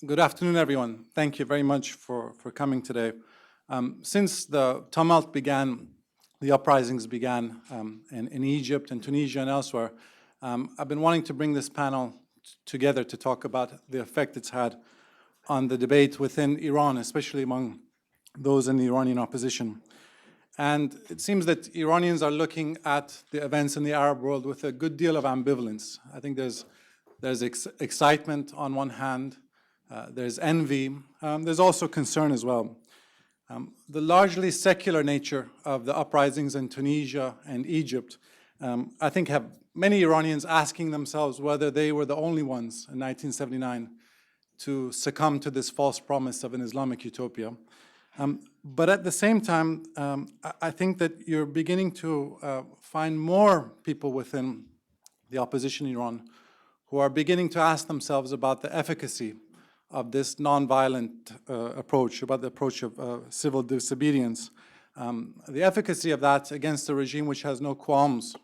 Good afternoon, everyone. Thank you very much for coming today. Since the tumult began, the uprisings began in Egypt and Tunisia and elsewhere, I've been wanting to bring this panel together to talk about the effect it's had on the debate within Iran, especially among those in the Iranian opposition. And it seems that Iranians are looking at the events in the Arab world with a good deal of ambivalence. I think there's excitement on one hand, there's envy, there's also concern as well. The largely secular nature of the uprisings in Tunisia and Egypt, I think have many Iranians asking themselves whether they were the only ones in 1979 to succumb to this false promise of an Islamic utopia. But at the same time, I think that you're beginning to find more people within the opposition in Iran who are beginning to ask themselves about the efficacy of this nonviolent approach, about the approach of civil disobedience, the efficacy of that against a regime which has no qualms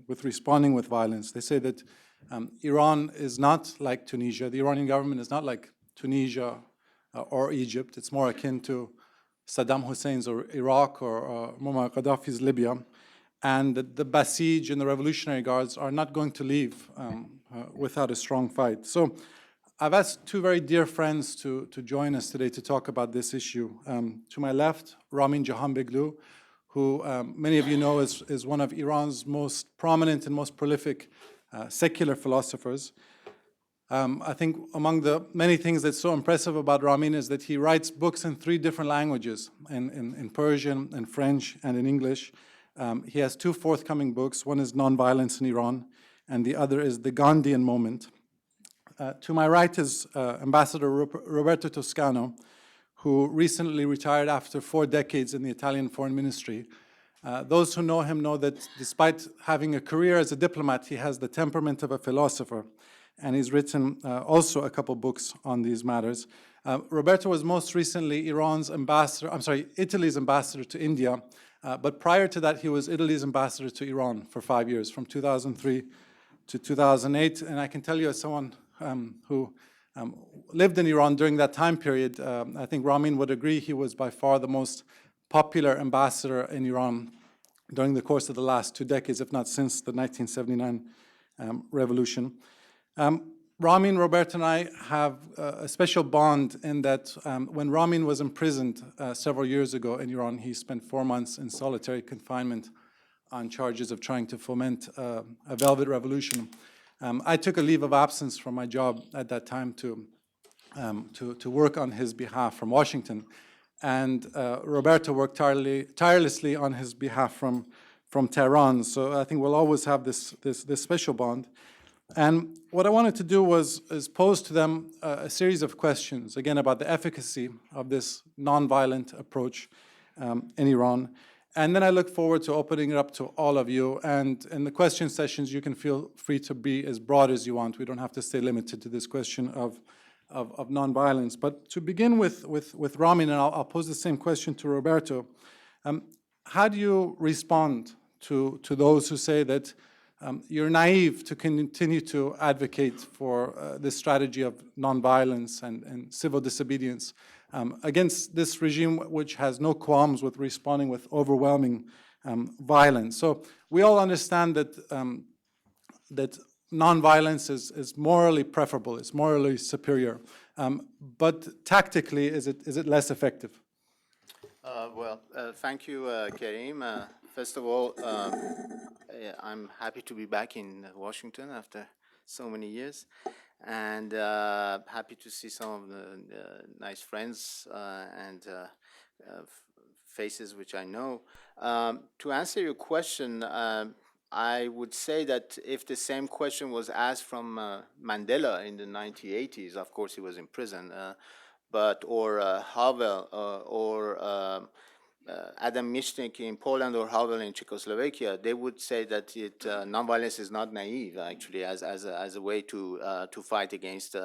with responding with violence. They say that Iran is not like Tunisia. The Iranian government is not like Tunisia or Egypt. It's more akin to Saddam Hussein's or Iraq or Muammar Gaddafi's Libya. And the Basij and the Revolutionary Guards are not going to leave without a strong fight. So I've asked two very dear friends to join us today to talk about this issue. To my left, Ramin Jahanbegloo, who many of you know is one of Iran's most prominent and most prolific secular philosophers. I think among the many things that's so impressive about Ramin is that he writes books in 3 different languages, in Persian, in French, and in English. He has 2 forthcoming books. One is Nonviolence in Iran, and the other is The Gandhian Moment. To my right is Ambassador Roberto Toscano, who recently retired after 4 decades in the Italian Foreign Ministry. Those who know him know that despite having a career as a diplomat, he has the temperament of a philosopher. And he's written also a couple books on these matters. Roberto was most recently Italy's ambassador to India. But prior to that, he was Italy's ambassador to Iran for 5 years, from 2003 to 2008. And I can tell you as someone who lived in Iran during that time period, I think Ramin would agree he was by far the most popular ambassador in Iran during the course of the last 2 decades, if not since the 1979 revolution. Ramin, Roberto, and I have a special bond in that when Ramin was imprisoned several years ago in Iran, he spent 4 months in solitary confinement on charges of trying to foment a velvet revolution. I took a leave of absence from my job at that time to work on his behalf from Washington, and Roberto worked tirelessly on his behalf from Tehran. So I think we'll always have this special bond. And what I wanted to do is pose to them a series of questions, again, about the efficacy of this nonviolent approach in Iran. And then I look forward to opening it up to all of you. And in the question sessions, you can feel free to be as broad as you want. We don't have to stay limited to this question of nonviolence. But to begin with Ramin, and I'll pose the same question to Roberto, how do you respond to those who say that you're naive to continue to advocate for this strategy of nonviolence and civil disobedience against this regime which has no qualms with responding with overwhelming violence? So we all understand that that nonviolence is morally preferable, it's morally superior, but tactically, is it less effective? Thank you, Karim. First of all, I'm happy to be back in Washington after so many years, and happy to see some of the nice friends and faces which I know. To answer your question, I would say that if the same question was asked from Mandela in the 1980s, of course he was in prison, or Havel or Adam Michnik in Poland or Havel in Czechoslovakia, they would say that nonviolence is not naive, actually, as a way to fight against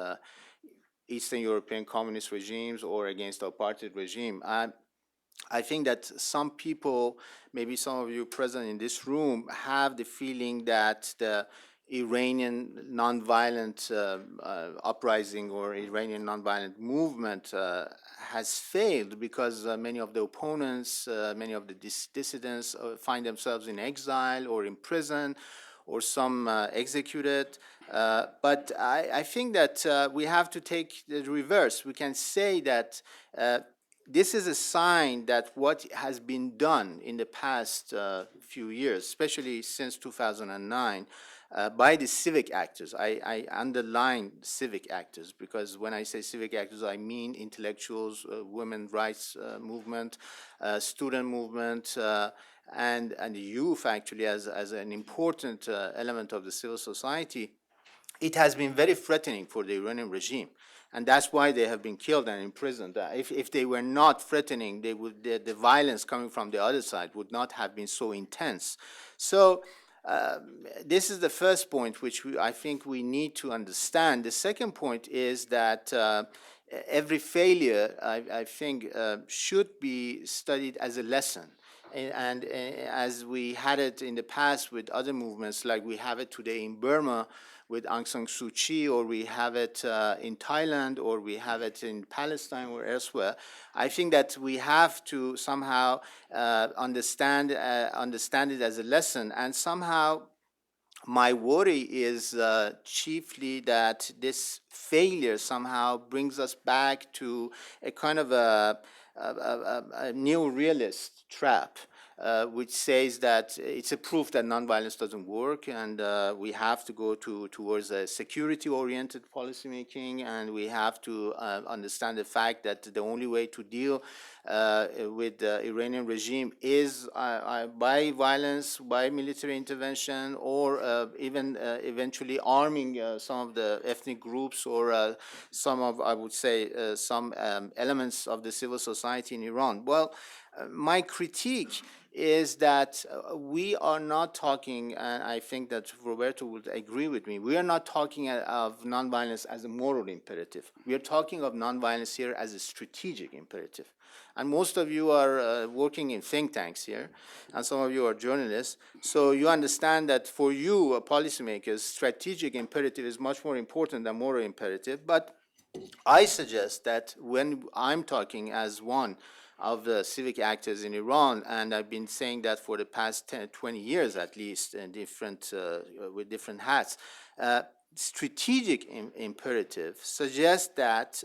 Eastern European communist regimes or against apartheid regime. I think that some people, maybe some of you present in this room, have the feeling that the Iranian nonviolent uprising or Iranian nonviolent movement has failed because many of the opponents, many of the dissidents find themselves in exile or in prison, or some executed. But I think that we have to take the reverse. We can say that this is a sign that what has been done in the past few years, especially since 2009, by the civic actors. I underline civic actors because when I say civic actors, I mean intellectuals, women's rights movement, student movement, and the youth actually as an important element of the civil society. It has been very threatening for the Iranian regime. And that's why they have been killed and imprisoned. If they were not threatening, they would, the violence coming from the other side would not have been so intense. So this is the first point which I think we need to understand. The second point is that every failure, I think, should be studied as a lesson. And as we had it in the past with other movements, like we have it today in Burma with Aung San Suu Kyi, or we have it in Thailand, or we have it in Palestine or elsewhere, I think that we have to somehow understand it as a lesson. And somehow my worry is chiefly that this failure somehow brings us back to a kind of a neo-realist trap, which says that it's a proof that nonviolence doesn't work, and we have to go towards a security-oriented policymaking, and we have to understand the fact that the only way to deal with the Iranian regime is by violence, by military intervention, or even eventually arming some of the ethnic groups or some of, I would say, some elements of the civil society in Iran. Well, my critique is that we are not talking, and I think that Roberto would agree with me, we are not talking of nonviolence as a moral imperative. We are talking of nonviolence here as a strategic imperative. And most of you are working in think tanks here, and some of you are journalists, so you understand that for you, policymakers, strategic imperative is much more important than moral imperative. But I suggest that when I'm talking as one of the civic actors in Iran, and I've been saying that for the past 10, 20 years at least, in with different hats, strategic imperative suggests that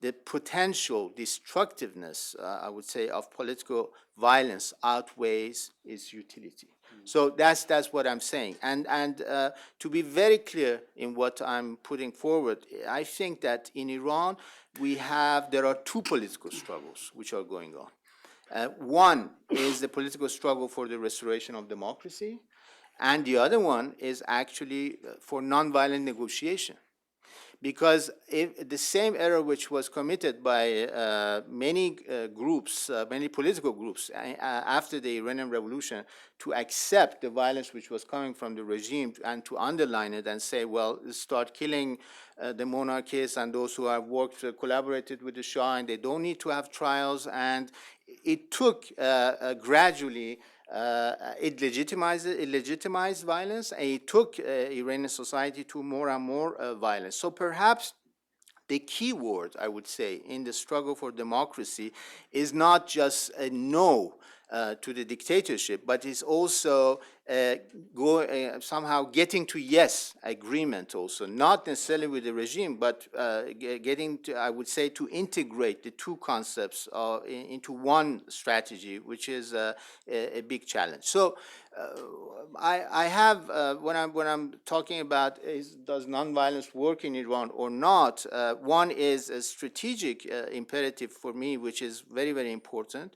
the potential destructiveness, I would say, of political violence outweighs its utility. So that's what I'm saying. And to be very clear in what I'm putting forward, I think that in Iran there are two political struggles which are going on. One is the political struggle for the restoration of democracy, and the other one is actually for nonviolent negotiation. Because if the same error which was committed by many groups, many political groups after the Iranian Revolution, to accept the violence which was coming from the regime and to underline it and say, well, start killing the monarchists and those who have collaborated with the Shah, and they don't need to have trials. And it took gradually it legitimized violence, and it took Iranian society to more and more violence. So perhaps the key word, I would say, in the struggle for democracy is not just a no to the dictatorship, but is also somehow getting to yes agreement also, not necessarily with the regime, but getting to, I would say, to integrate the two concepts into one strategy, which is a big challenge. So I have, when I'm talking about does nonviolence work in Iran or not, one is a strategic imperative for me, which is very, very important.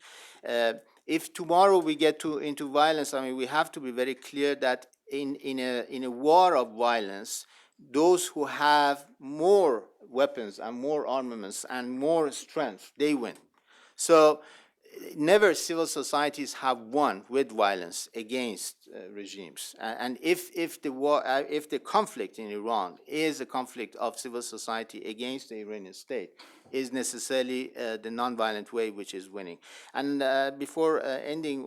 If tomorrow we get into violence, I mean, we have to be very clear that in a war of violence, those who have more weapons and more armaments and more strength, they win. So never civil societies have won with violence against regimes. And if the war, if the conflict in Iran is a conflict of civil society against the Iranian state, is necessarily the nonviolent way which is winning. And before ending,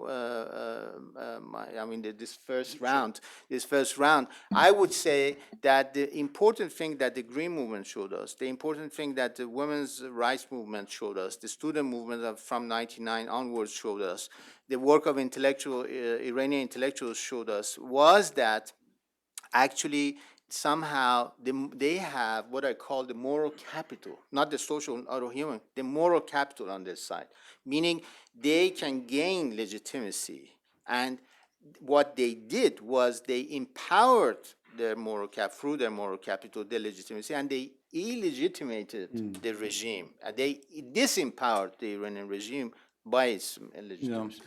this first round, I would say that the important thing that the Green Movement showed us, the important thing that the women's rights movement showed us, the student movement from 99 onwards showed us, the work of Iranian intellectuals showed us, was that actually somehow they have what I call the moral capital, not the social or human, the moral capital on their side, meaning they can gain legitimacy. And what they did was they empowered their moral through their moral capital, their legitimacy, and they illegitimated the regime. They disempowered the Iranian regime by its legitimacy.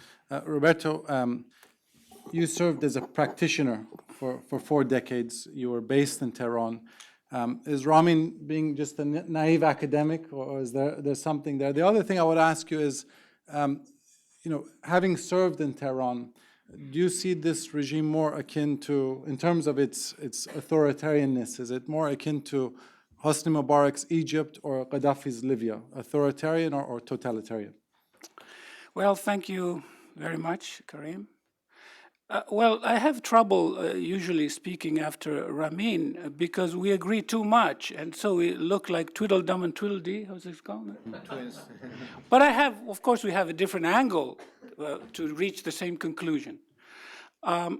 Roberto, you served as a practitioner for 4 decades. You were based in Tehran. Is Ramin being just a naive academic, or is there something there? The other thing I would ask you is, having served in Tehran, do you see this regime more akin to, in terms of its authoritarianness, is it more akin to Hosni Mubarak's Egypt or Gaddafi's Libya, authoritarian or totalitarian? Well, thank you very much, Karim. Well, I have trouble usually speaking after Ramin because we agree too much, and so we look like Tweedledum and Tweedledee. How's it called? Twins. But of course, we have a different angle to reach the same conclusion. I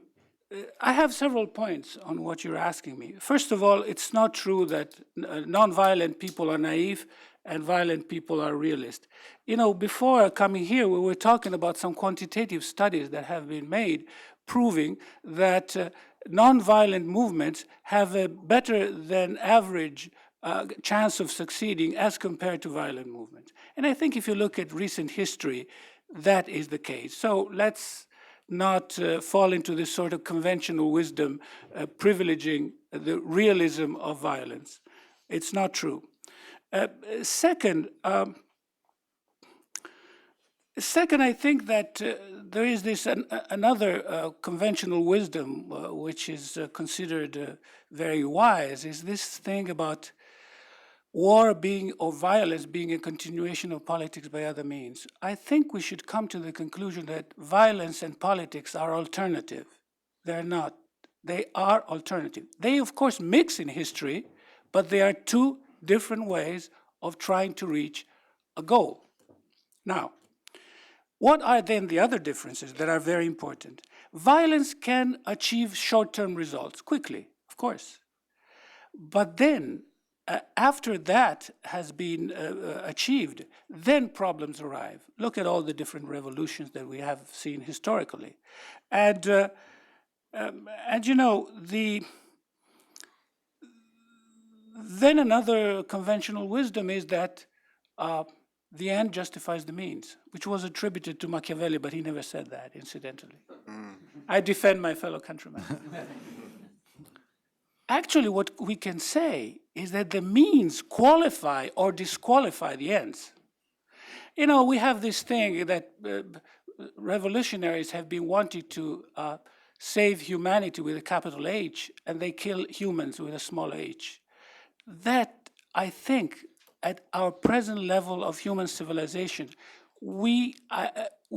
have several points on what you're asking me. First of all, it's not true that nonviolent people are naive and violent people are realist. Before coming here, we were talking about some quantitative studies that have been made proving that nonviolent movements have a better than average chance of succeeding as compared to violent movements. And I think if you look at recent history, that is the case. So let's not fall into this sort of conventional wisdom privileging the realism of violence. It's not true. Second, I think that there is this another conventional wisdom which is considered very wise, is this thing about war being, or violence being, a continuation of politics by other means. I think we should come to the conclusion that violence and politics are alternative. They're not. They are alternative. They, of course, mix in history, but they are two different ways of trying to reach a goal. Now, what are then the other differences that are very important? Violence can achieve short-term results quickly, of course. But then, after that has been achieved, then problems arrive. Look at all the different revolutions that we have seen historically. And then another conventional wisdom is that the end justifies the means, which was attributed to Machiavelli, but he never said that, incidentally. I defend my fellow countrymen. Actually, what we can say is that the means qualify or disqualify the ends. We have this thing that revolutionaries have been wanting to save humanity with a capital H, and they kill humans with a small h. That, I think, at our present level of human civilization, we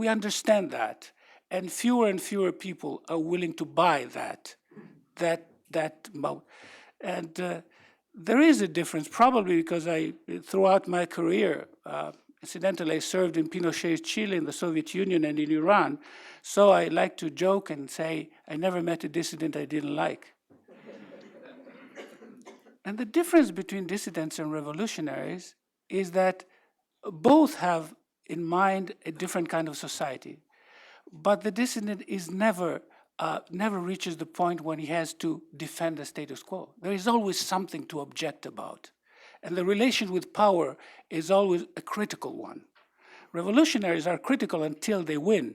understand that, and fewer people are willing to buy that mode. And there is a difference, probably because throughout my career, incidentally, I served in Pinochet's Chile, in the Soviet Union, and in Iran. So I like to joke and say, I never met a dissident I didn't like. And the difference between dissidents and revolutionaries is that both have in mind a different kind of society. But the dissident is never reaches the point when he has to defend the status quo. There is always something to object about. And the relation with power is always a critical one. Revolutionaries are critical until they win,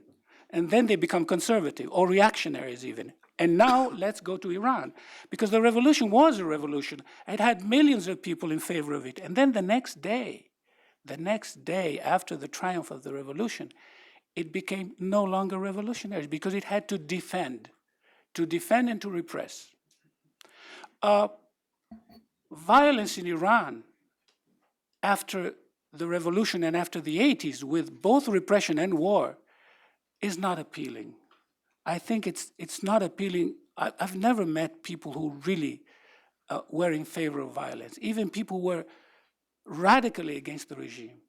and then they become conservative, or reactionaries even. And now let's go to Iran, because the revolution was a revolution. It had millions of people in favor of it. And then the next day after the triumph of the revolution, it became no longer revolutionary because it had to defend and to repress. Violence in Iran after the revolution and after the 80s, with both repression and war, is not appealing. I think it's not appealing. I've never met people who really were in favor of violence, even people who were radically against the regime,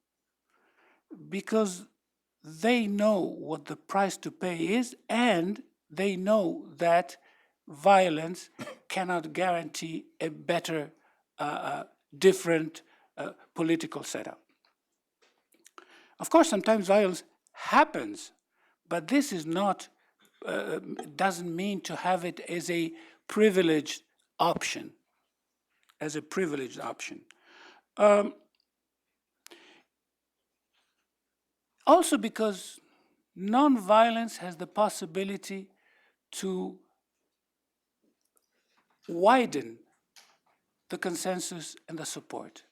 because they know what the price to pay is, and they know that violence cannot guarantee a better, different political setup. Of course, sometimes violence happens, but this is not, doesn't mean to have it as a privileged option, Also because nonviolence has the possibility to widen the consensus and the support.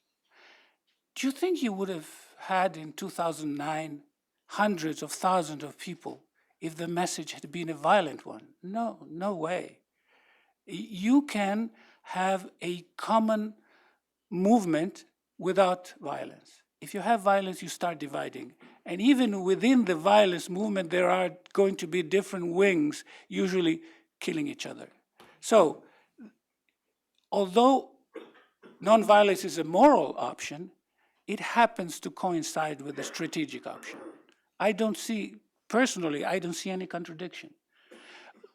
Do you think you would have had in 2009 hundreds of thousands of people if the message had been a violent one? No, no way. You can have a common movement without violence. If you have violence, you start dividing. And even within the violence movement, there are going to be different wings, usually killing each other. So, although nonviolence is a moral option, it happens to coincide with a strategic option. Personally, I don't see any contradiction.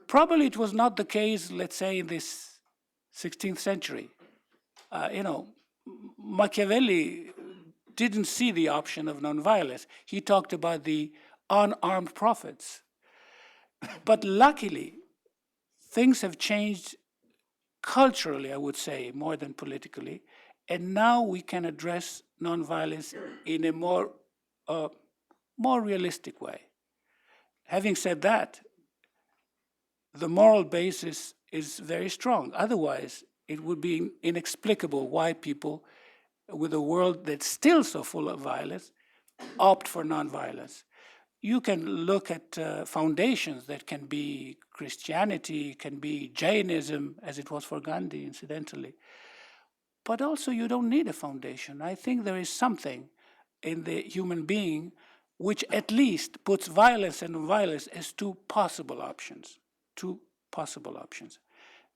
Probably it was not the case, let's say, in this 16th century. Machiavelli didn't see the option of nonviolence. He talked about the unarmed prophets. But luckily, things have changed culturally, I would say, more than politically, and now we can address nonviolence in a more realistic way. Having said that, the moral basis is very strong. Otherwise, it would be inexplicable why people, with a world that's still so full of violence, opt for nonviolence. You can look at foundations that can be Christianity, can be Jainism, as it was for Gandhi, incidentally. But also, you don't need a foundation. I think there is something in the human being which at least puts violence and nonviolence as two possible options.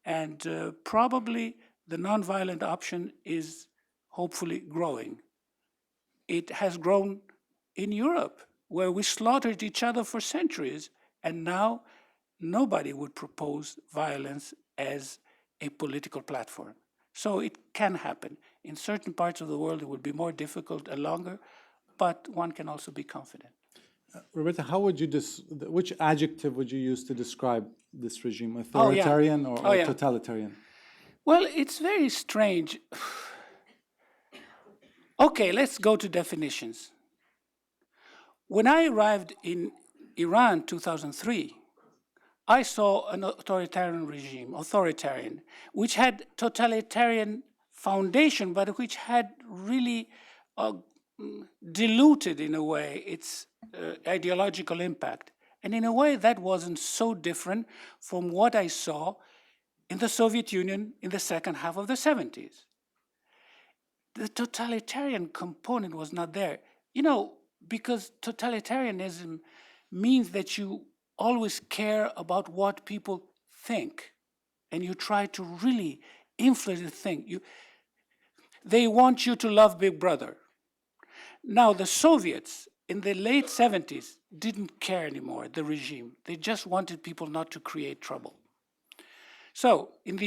And probably the nonviolent option is hopefully growing. It has grown in Europe, where we slaughtered each other for centuries, and now nobody would propose violence as a political platform. So it can happen. In certain parts of the world, it would be more difficult and longer, but one can also be confident. Roberta, how would you which adjective would you use to describe this regime? Authoritarian or totalitarian? Well, it's very strange. Okay, let's go to definitions. When I arrived in Iran 2003, I saw an authoritarian regime, which had totalitarian foundation, but which had really diluted, in a way, its ideological impact. And in a way, that wasn't so different from what I saw in the Soviet Union in the second half of the 70s. The totalitarian component was not there. Because totalitarianism means that you always care about what people think, and you try to really influence the thing. They want you to love Big Brother. Now, the Soviets in the late 70s didn't care anymore, the regime. They just wanted people not to create trouble. So in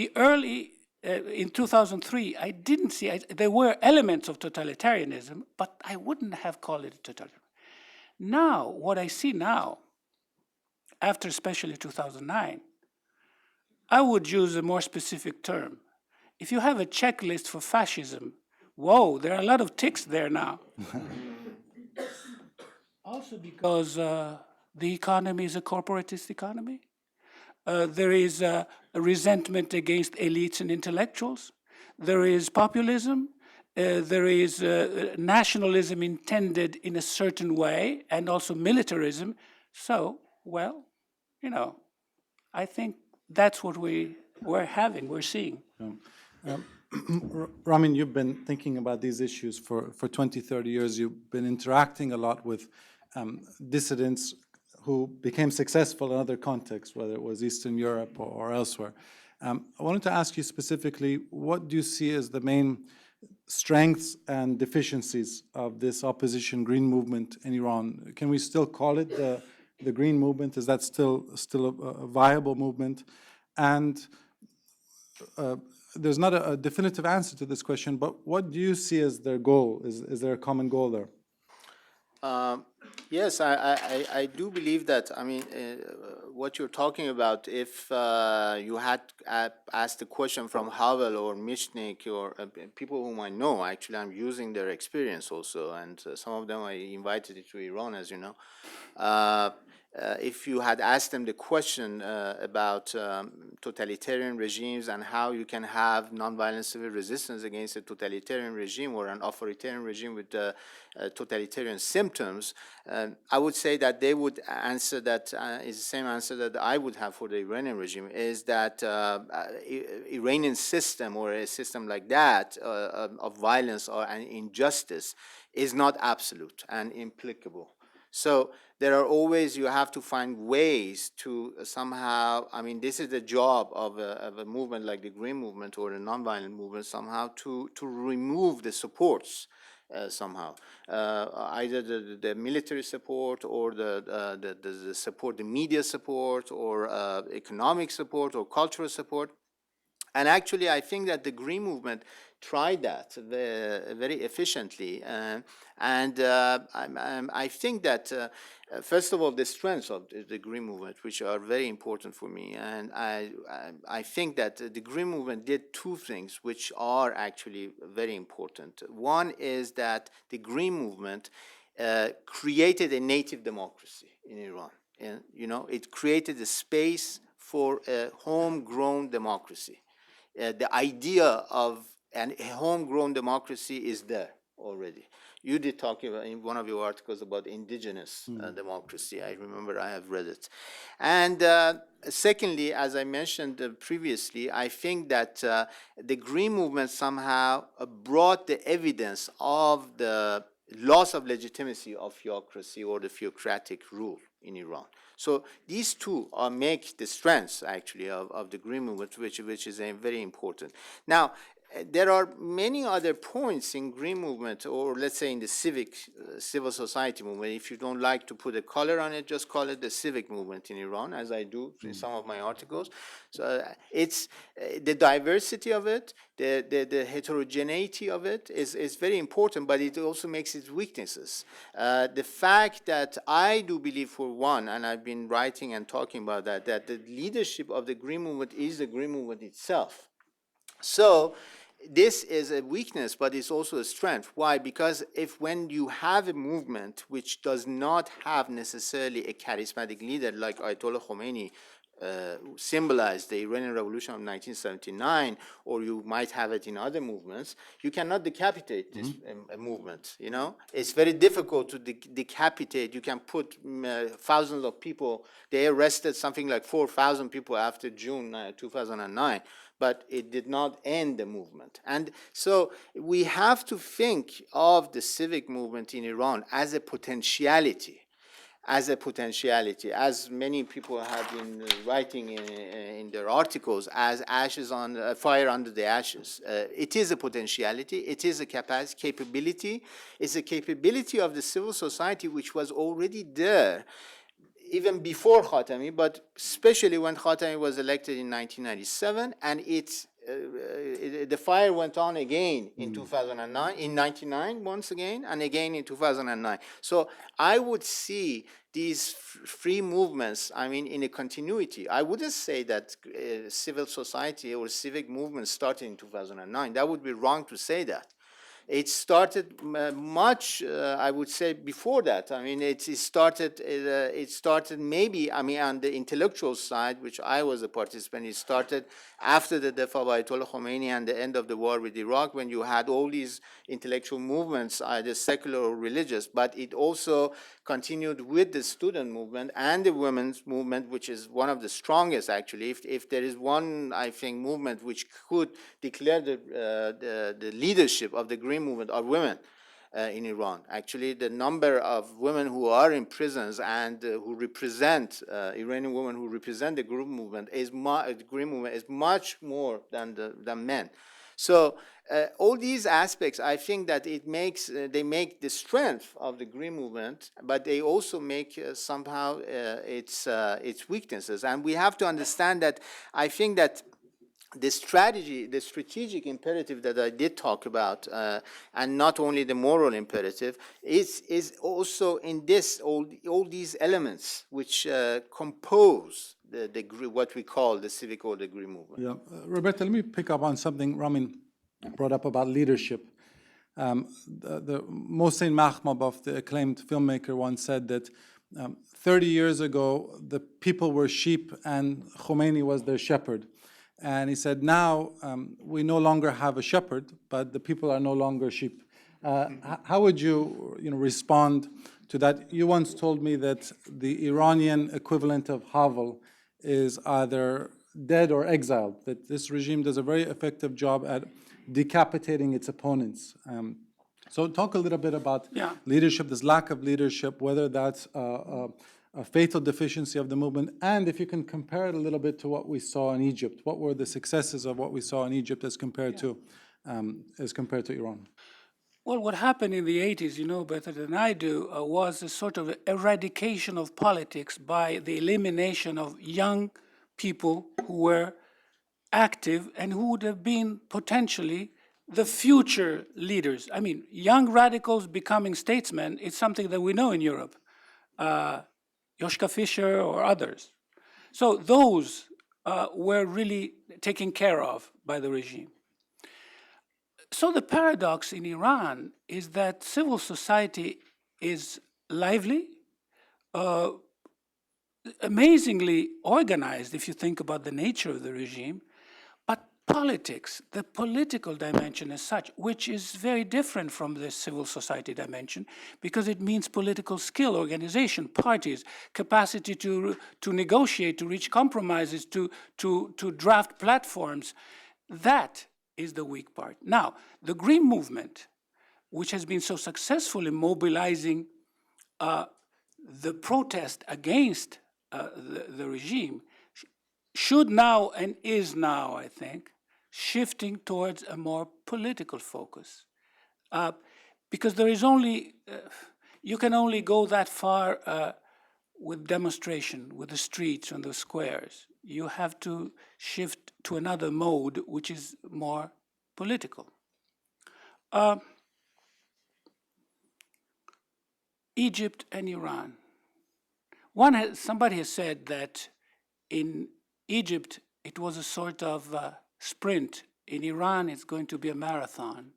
in 2003, I didn't see, there were elements of totalitarianism, but I wouldn't have called it totalitarian. Now, what I see now, after especially 2009, I would use a more specific term. If you have a checklist for fascism, whoa, there are a lot of ticks there now. Also because the economy is a corporatist economy. There is a resentment against elites and intellectuals. There is populism. There is nationalism intended in a certain way, and also militarism, So, well, you know, I think that's what we're seeing. Ramin, you've been thinking about these issues for 20, 30 years. You've been interacting a lot with dissidents who became successful in other contexts, whether it was Eastern Europe or elsewhere. I wanted to ask you specifically, what do you see as the main strengths and deficiencies of this opposition green movement in Iran? Can we still call it the green movement? Is that still a viable movement? And there's not a definitive answer to this question, but what do you see as their goal? Is there a common goal there? Yes, I do believe that. I mean, what you're talking about, if you had asked the question from Havel or Michnik or people whom I know, actually, I'm using their experience also, and some of them I invited to Iran, as you know. If you had asked them the question about totalitarian regimes and how you can have nonviolent civil resistance against a totalitarian regime or an authoritarian regime with totalitarian symptoms, I would say that they would answer that is the same answer that I would have for the Iranian regime, is that Iranian system or a system like that of violence or an injustice is not absolute and implicable. So there are always, you have to find ways to somehow, I mean, this is the job of a movement like the Green Movement or the nonviolent movement, somehow to remove the supports somehow, either the military support or the support, the media support or economic support or cultural support. And actually, I think that the Green Movement tried that very efficiently. I think that, first of all, the strengths of the Green Movement, which are very important for me. And I think that the Green Movement did two things which are actually very important. One is that the Green Movement created a native democracy in Iran. And, you know, it created a space for a homegrown democracy. The idea of a homegrown democracy is there already. You did talk about, in one of your articles about indigenous democracy. I remember I have read it. And secondly, as I mentioned previously, I think that the Green Movement somehow brought the evidence of the loss of legitimacy of theocracy or the theocratic rule in Iran. So these two make the strengths, actually, of the Green Movement, which is very important. Now, there are many other points in Green Movement, or let's say in the civic civil society movement. If you don't like to put a color on it, just call it the civic movement in Iran, as I do in some of my articles. So it's the diversity of it, the heterogeneity of it is very important, but it also makes its weaknesses. The fact that I do believe, for one, and I've been writing and talking about that the leadership of the Green Movement is the Green Movement itself. So this is a weakness, but it's also a strength. Why? Because when you have a movement which does not have necessarily a charismatic leader like Ayatollah Khomeini symbolized the Iranian Revolution of 1979, or you might have it in other movements, you cannot decapitate this movement. You know, it's very difficult to decapitate. You can put thousands of people. They arrested something like 4,000 people after June 2009. But it did not end the movement. And so we have to think of the civic movement in Iran as a potentiality, as many people have been writing in their articles, as ashes on fire under the ashes. It is a potentiality. It is a capability. It's a capability of the civil society which was already there even before Khatami, but especially when Khatami was elected in 1997, and the fire went on again in 2009, in 99 once again, and again in 2009. So I would see these free movements, I mean, in a continuity. I wouldn't say that civil society or civic movement started in 2009. That would be wrong to say that. It started much, I would say, before that. I mean, it started maybe, I mean, on the intellectual side, which I was a participant, it started after the death of Ayatollah Khomeini and the end of the war with Iraq, when you had all these intellectual movements, either secular or religious, but it also continued with the student movement and the women's movement, which is one of the strongest, actually. If there is one, I think, movement which could declare the leadership of the Green Movement are women in Iran. Actually, the number of women who are in prisons and who represent, Iranian women who represent the Green Movement is much more than men. So all these aspects, I think that they make the strength of the Green Movement, but they also make somehow its weaknesses. And we have to understand that. I think that the strategic imperative that I did talk about, and not only the moral imperative, is also in this all these elements which compose what we call the civic or the Green Movement. Yeah, Roberta, let me pick up on something Ramin brought up about leadership. The Mohsen Mahmoud, the acclaimed filmmaker, once said that 30 years ago, the people were sheep and Khomeini was their shepherd. And he said, now we no longer have a shepherd, but the people are no longer sheep. How would you, respond to that? You once told me that the Iranian equivalent of Havel is either dead or exiled, that this regime does a very effective job at decapitating its opponents. So talk a little bit about leadership, this lack of leadership, whether that's a fatal deficiency of the movement, and if you can compare it a little bit to what we saw in Egypt. What were the successes of what we saw in Egypt as compared to Iran? Well, what happened in the 80s, you know better than I do, was a sort of eradication of politics by the elimination of young people who were active and who would have been potentially the future leaders. I mean, young radicals becoming statesmen is something that we know in Europe. Joschka Fischer or others. So those were really taken care of by the regime. So the paradox in Iran is that civil society is lively, amazingly organized if you think about the nature of the regime, but politics, the political dimension as such, which is very different from the civil society dimension, because it means political skill, organization, parties, capacity to negotiate, to reach compromises, to draft platforms. That is the weak part. Now, the Green Movement, which has been so successful in mobilizing the protest against the regime, should now and is now, I think, shifting towards a more political focus. Because there is only, you can only go that far with demonstration, with the streets and the squares. You have to shift to another mode, which is more political. Egypt and Iran. Somebody has said that in Egypt, it was a sort of sprint. In Iran, it's going to be a marathon.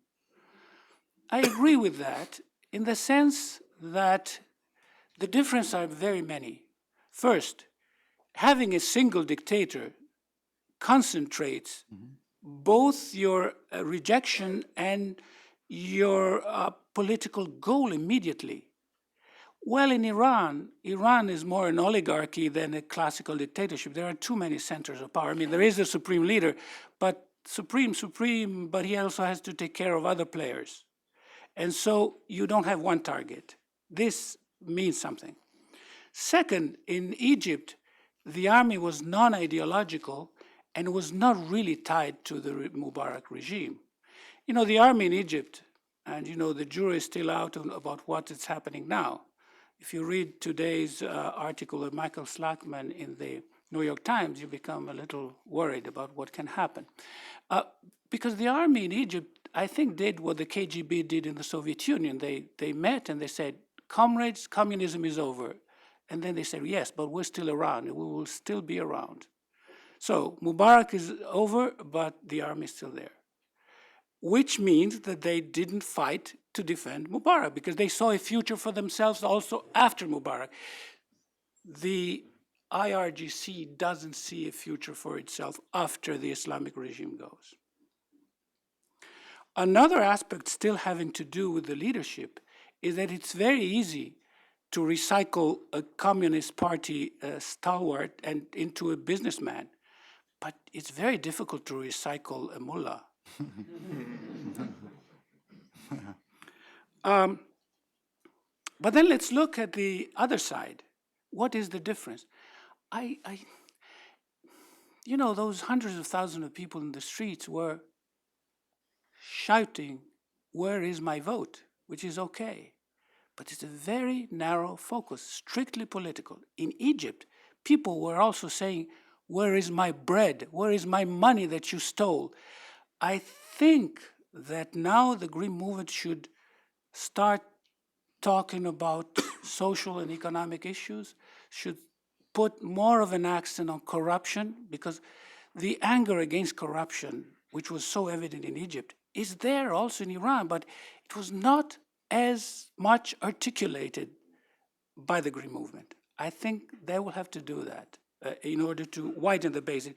I agree with that in the sense that the differences are very many. First, having a single dictator concentrates both your rejection and your political goal immediately. Well, in Iran is more an oligarchy than a classical dictatorship. There are too many centers of power. I mean, there is a supreme leader, but supreme, but he also has to take care of other players. And so you don't have one target. This means something. Second, in Egypt, the army was non-ideological and was not really tied to the Mubarak regime. You know, the army in Egypt, and you know, the jury is still out about what is happening now. If you read today's article of Michael Slackman in the New York Times, you become a little worried about what can happen. Because the army in Egypt, I think, did what the KGB did in the Soviet Union. They met and they said, comrades, communism is over. And then they said, yes, but we're still around, and we will still be around. So Mubarak is over, but the army is still there. which means that they didn't fight to defend Mubarak because they saw a future for themselves also after Mubarak. The IRGC doesn't see a future for itself after the Islamic regime goes. Another aspect still having to do with the leadership is that it's very easy to recycle a Communist Party stalwart and into a businessman, but it's very difficult to recycle a mullah. But then let's look at the other side. What is the difference? You know, those hundreds of thousands of people in the streets were shouting, "Where is my vote?" which is okay. But it's a very narrow focus, strictly political. In Egypt, people were also saying, "Where is my bread? Where is my money that you stole?" I think that now the Green Movement should start talking about social and economic issues, should put more of an accent on corruption, because the anger against corruption, which was so evident in Egypt, is there also in Iran, but it was not as much articulated by the Green Movement. I think they will have to do that in order to widen the base.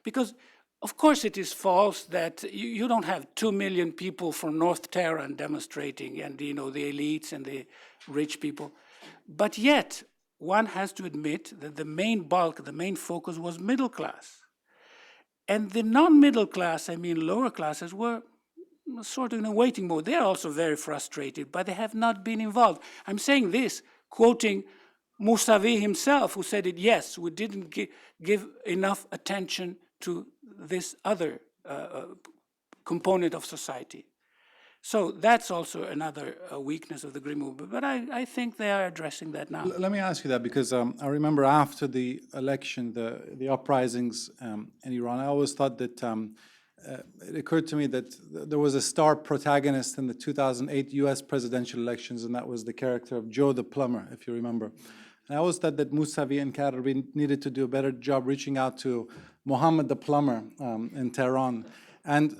Because, of course, it is false that you don't have 2 million people from North Tehran demonstrating, and the elites and the rich people. But yet, one has to admit that the main bulk, the main focus was middle class. And the non-middle class, I mean lower classes, were sort of in a waiting mode. They're also very frustrated, but they have not been involved. I'm saying this, quoting Mousavi himself, who said it, yes, we didn't give enough attention to this other component of society. So that's also another weakness of the Green Movement, but I think they are addressing that now. Let me ask you that, because I remember after the election, the uprisings in Iran, I always thought that it occurred to me that there was a star protagonist in the 2008 US presidential elections, and that was the character of Joe the plumber, if you remember. And I always thought that Mousavi and Carnegie needed to do a better job reaching out to Mohammed the plumber in Tehran. And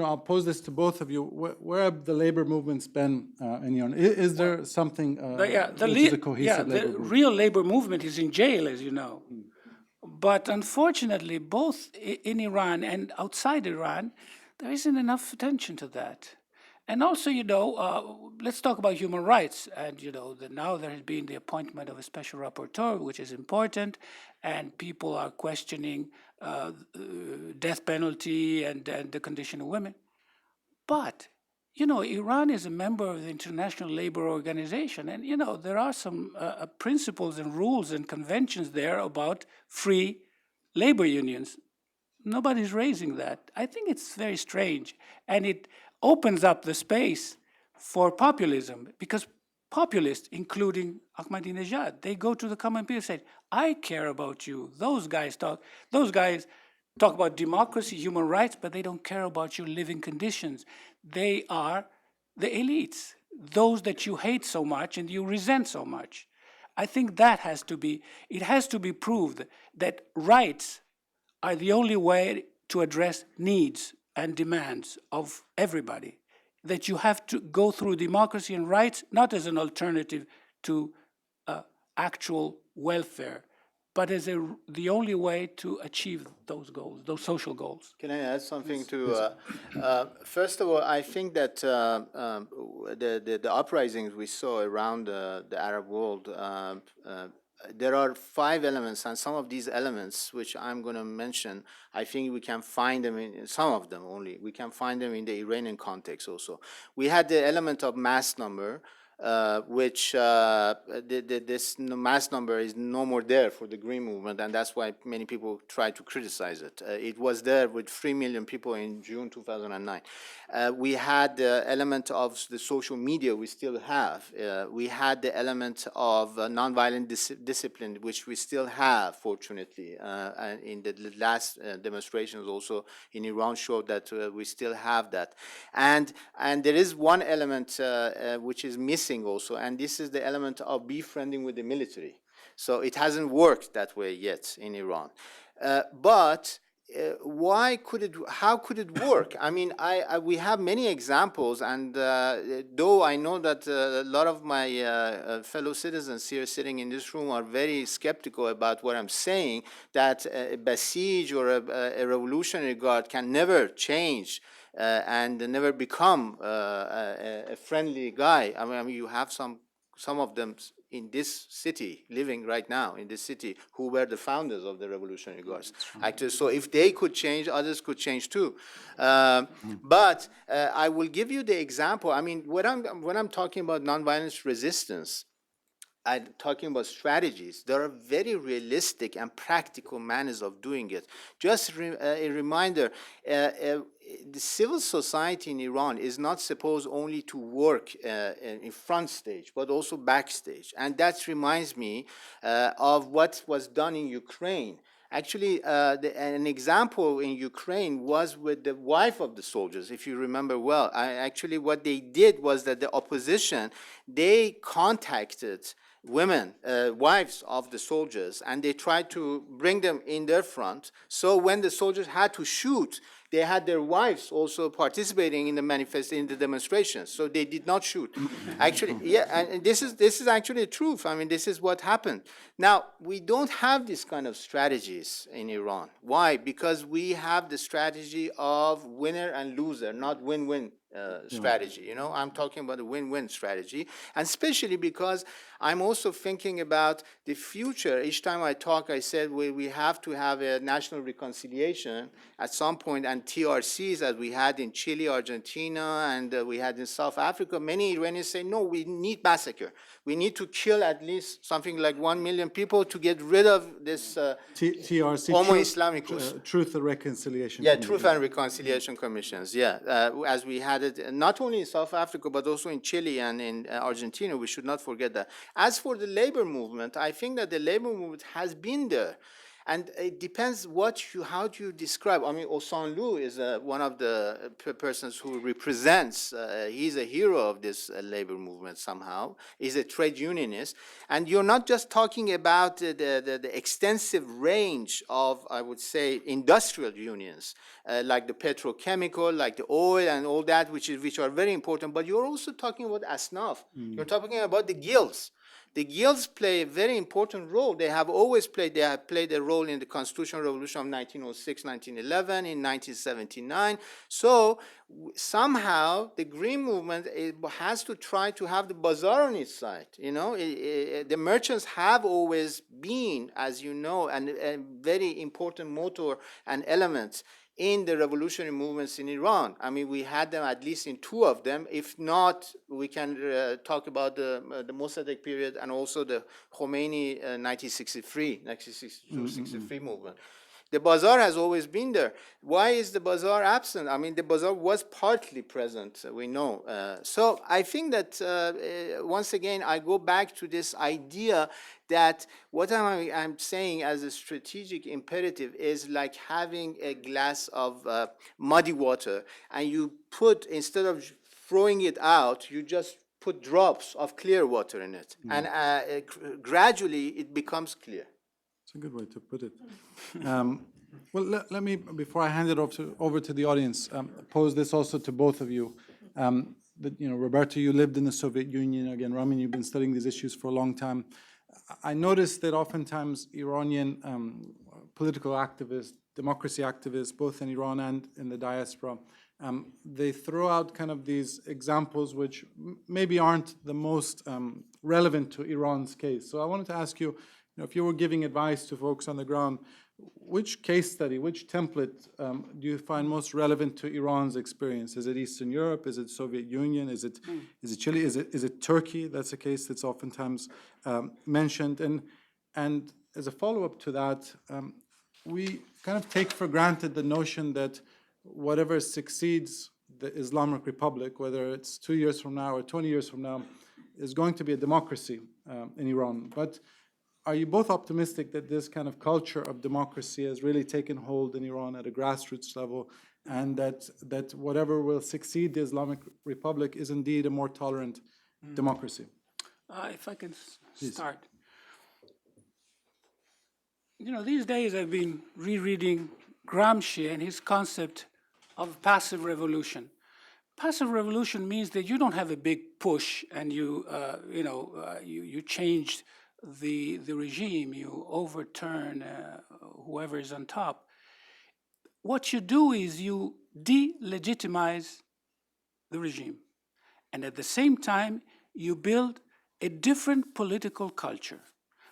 I'll pose this to both of you. Where have the labor movements been in Iran? Is there something which is a cohesive labor movement? The real labor movement is in jail, as you know. But unfortunately, both in Iran and outside Iran, there isn't enough attention to that. And also, let's talk about human rights. And, now there has been the appointment of a special rapporteur, which is important, and people are questioning death penalty and the condition of women. But, Iran is a member of the International Labor Organization, and, there are some principles and rules and conventions there about free labor unions. Nobody's raising that. I think it's very strange, and it opens up the space for populism, because populists, including Ahmadinejad, they go to the common people and say, I care about you. Those guys talk about democracy, human rights, but they don't care about your living conditions. They are the elites, those that you hate so much and you resent so much. I think it has to be proved that rights are the only way to address needs and demands of everybody, that you have to go through democracy and rights, not as an alternative to actual welfare, but as the only way to achieve those goals, those social goals. Can I add something to? First of all, I think that the uprisings we saw around the Arab world, there are 5 elements, and some of these elements, which I'm going to mention, I think we can find them in some of them only. We can find them in the Iranian context also. We had the element of mass number, which this mass number is no more there for the Green Movement, and that's why many people try to criticize it. It was there with 3 million people in June 2009. We had the element of the social media we still have. We had the element of nonviolent discipline, which we still have, fortunately. And in the last demonstrations also in Iran showed that we still have that. And there is one element which is missing also, and this is the element of befriending with the military. So it hasn't worked that way yet in Iran. But why could it? How could it work? I mean, we have many examples, and though I know that a lot of my fellow citizens here sitting in this room are very skeptical about what I'm saying, that a besiege or a revolutionary guard can never change and never become a friendly guy. I mean, you have some of them in this city, living right now in this city, who were the founders of the Revolutionary Guards. Actually, so if they could change, others could change too. But I will give you the example. I mean, when I'm talking about nonviolence resistance, I'm talking about strategies. There are very realistic and practical manners of doing it. Just a reminder, the civil society in Iran is not supposed only to work in front stage, but also backstage. And that reminds me of what was done in Ukraine. Actually, an example in Ukraine was with the wife of the soldiers, if you remember well. Actually, what they did was that the opposition, they contacted women, wives of the soldiers, and they tried to bring them in their front. So when the soldiers had to shoot, they had their wives also participating in the demonstrations. So they did not shoot. Actually, yeah, and this is actually the truth. I mean, this is what happened. Now, we don't have this kind of strategies in Iran. Why? Because we have the strategy of winner and loser, not win-win strategy. You know, I'm talking about a win-win strategy, and especially because I'm also thinking about the future. Each time I talk, I said we have to have a national reconciliation at some point, and TRCs as we had in Chile, Argentina, and we had in South Africa. Many Iranians say, no, we need massacre. We need to kill at least something like 1 million people to get rid of this TRC, Homo Islamicus. Truth and Reconciliation. Yeah, Truth and Reconciliation Commissions, yeah. As we had it not only in South Africa, but also in Chile and in Argentina. We should not forget that. As for the labor movement, I think that the labor movement has been there. And it depends how do you describe. I mean, Osanlu is one of the persons who represents, he's a hero of this labor movement somehow. He's a trade unionist. And you're not just talking about the extensive range of, I would say, industrial unions, like the petrochemical, like the oil and all that, which are very important, but you're also talking about Asnaf. You're talking about the guilds. The guilds play a very important role. They have played a role in the Constitutional Revolution of 1906, 1911, in 1979. So somehow the Green Movement has to try to have the bazaar on its side. You know, the merchants have always been, as you know, a very important motor and element in the revolutionary movements in Iran. I mean, we had them at least in two of them. If not, we can talk about the Mossadegh period and also the Khomeini 1963 movement. The bazaar has always been there. Why is the bazaar absent? I mean, the bazaar was partly present, we know. So I think that, once again, I go back to this idea that what I'm saying as a strategic imperative is like having a glass of muddy water, and you put, instead of throwing it out, you just put drops of clear water in it. And gradually it becomes clear. That's a good way to put it. Well, let me, before I hand it over to the audience, pose this also to both of you. Roberto, you lived in the Soviet Union. Again, Ramin, you've been studying these issues for a long time. I noticed that oftentimes Iranian political activists, democracy activists, both in Iran and in the diaspora, they throw out kind of these examples which maybe aren't the most relevant to Iran's case. So I wanted to ask you, if you were giving advice to folks on the ground, which case study, which template do you find most relevant to Iran's experience? Is it Eastern Europe? Is it Soviet Union? Is it Chile? Is it Turkey? That's a case that's oftentimes mentioned. And as a follow-up to that, we kind of take for granted the notion that whatever succeeds the Islamic Republic, whether it's 2 years from now or 20 years from now, is going to be a democracy in Iran. But are you both optimistic that this kind of culture of democracy has really taken hold in Iran at a grassroots level, and that whatever will succeed the Islamic Republic is indeed a more tolerant democracy? If I can start. These days I've been rereading Gramsci and his concept of passive revolution. Passive revolution means that you don't have a big push and you change the regime, you overturn whoever is on top. What you do is you delegitimize the regime. And at the same time, you build a different political culture.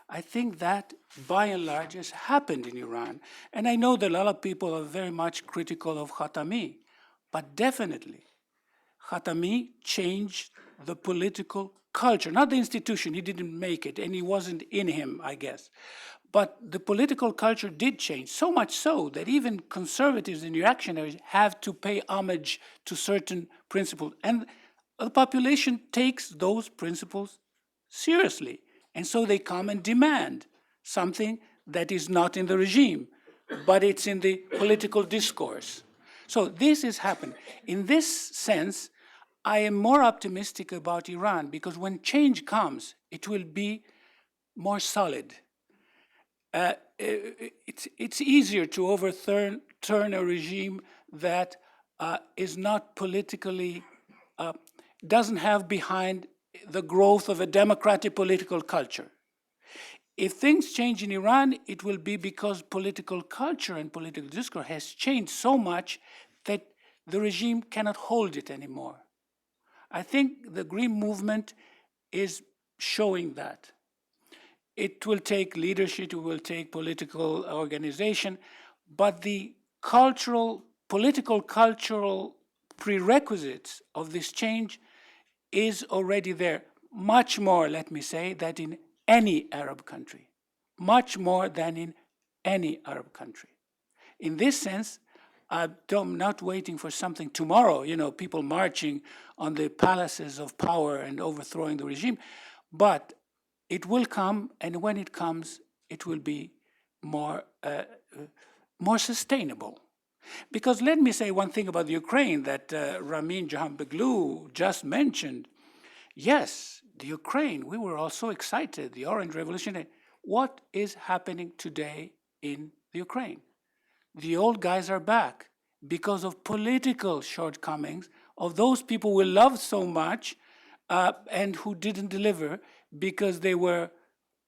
I think that, by and large, has happened in Iran. And I know that a lot of people are very much critical of Khatami, but definitely, Khatami changed the political culture, not the institution. He didn't make it, and it wasn't in him, I guess. But the political culture did change, so much so that even conservatives and reactionaries have to pay homage to certain principles. And the population takes those principles seriously. And so they come and demand something that is not in the regime, but it's in the political discourse. So this is happening. In this sense, I am more optimistic about Iran because when change comes, it will be more solid. It's easier to overturn a regime that is not politically, doesn't have behind the growth of a democratic political culture. If things change in Iran, it will be because political culture and political discourse has changed so much that the regime cannot hold it anymore. I think the Green Movement is showing that. It will take leadership, it will take political organization, but the political cultural prerequisites of this change is already there. Much more, let me say, than in any Arab country. Much more than in any Arab country. In this sense, I'm not waiting for something tomorrow, people marching on the palaces of power and overthrowing the regime. But it will come, and when it comes, it will be more sustainable. Because let me say one thing about the Ukraine that Ramin Jahanbegloo just mentioned. Yes, the Ukraine, we were all so excited, the Orange Revolution. What is happening today in the Ukraine? The old guys are back because of political shortcomings of those people we loved so much and who didn't deliver because they were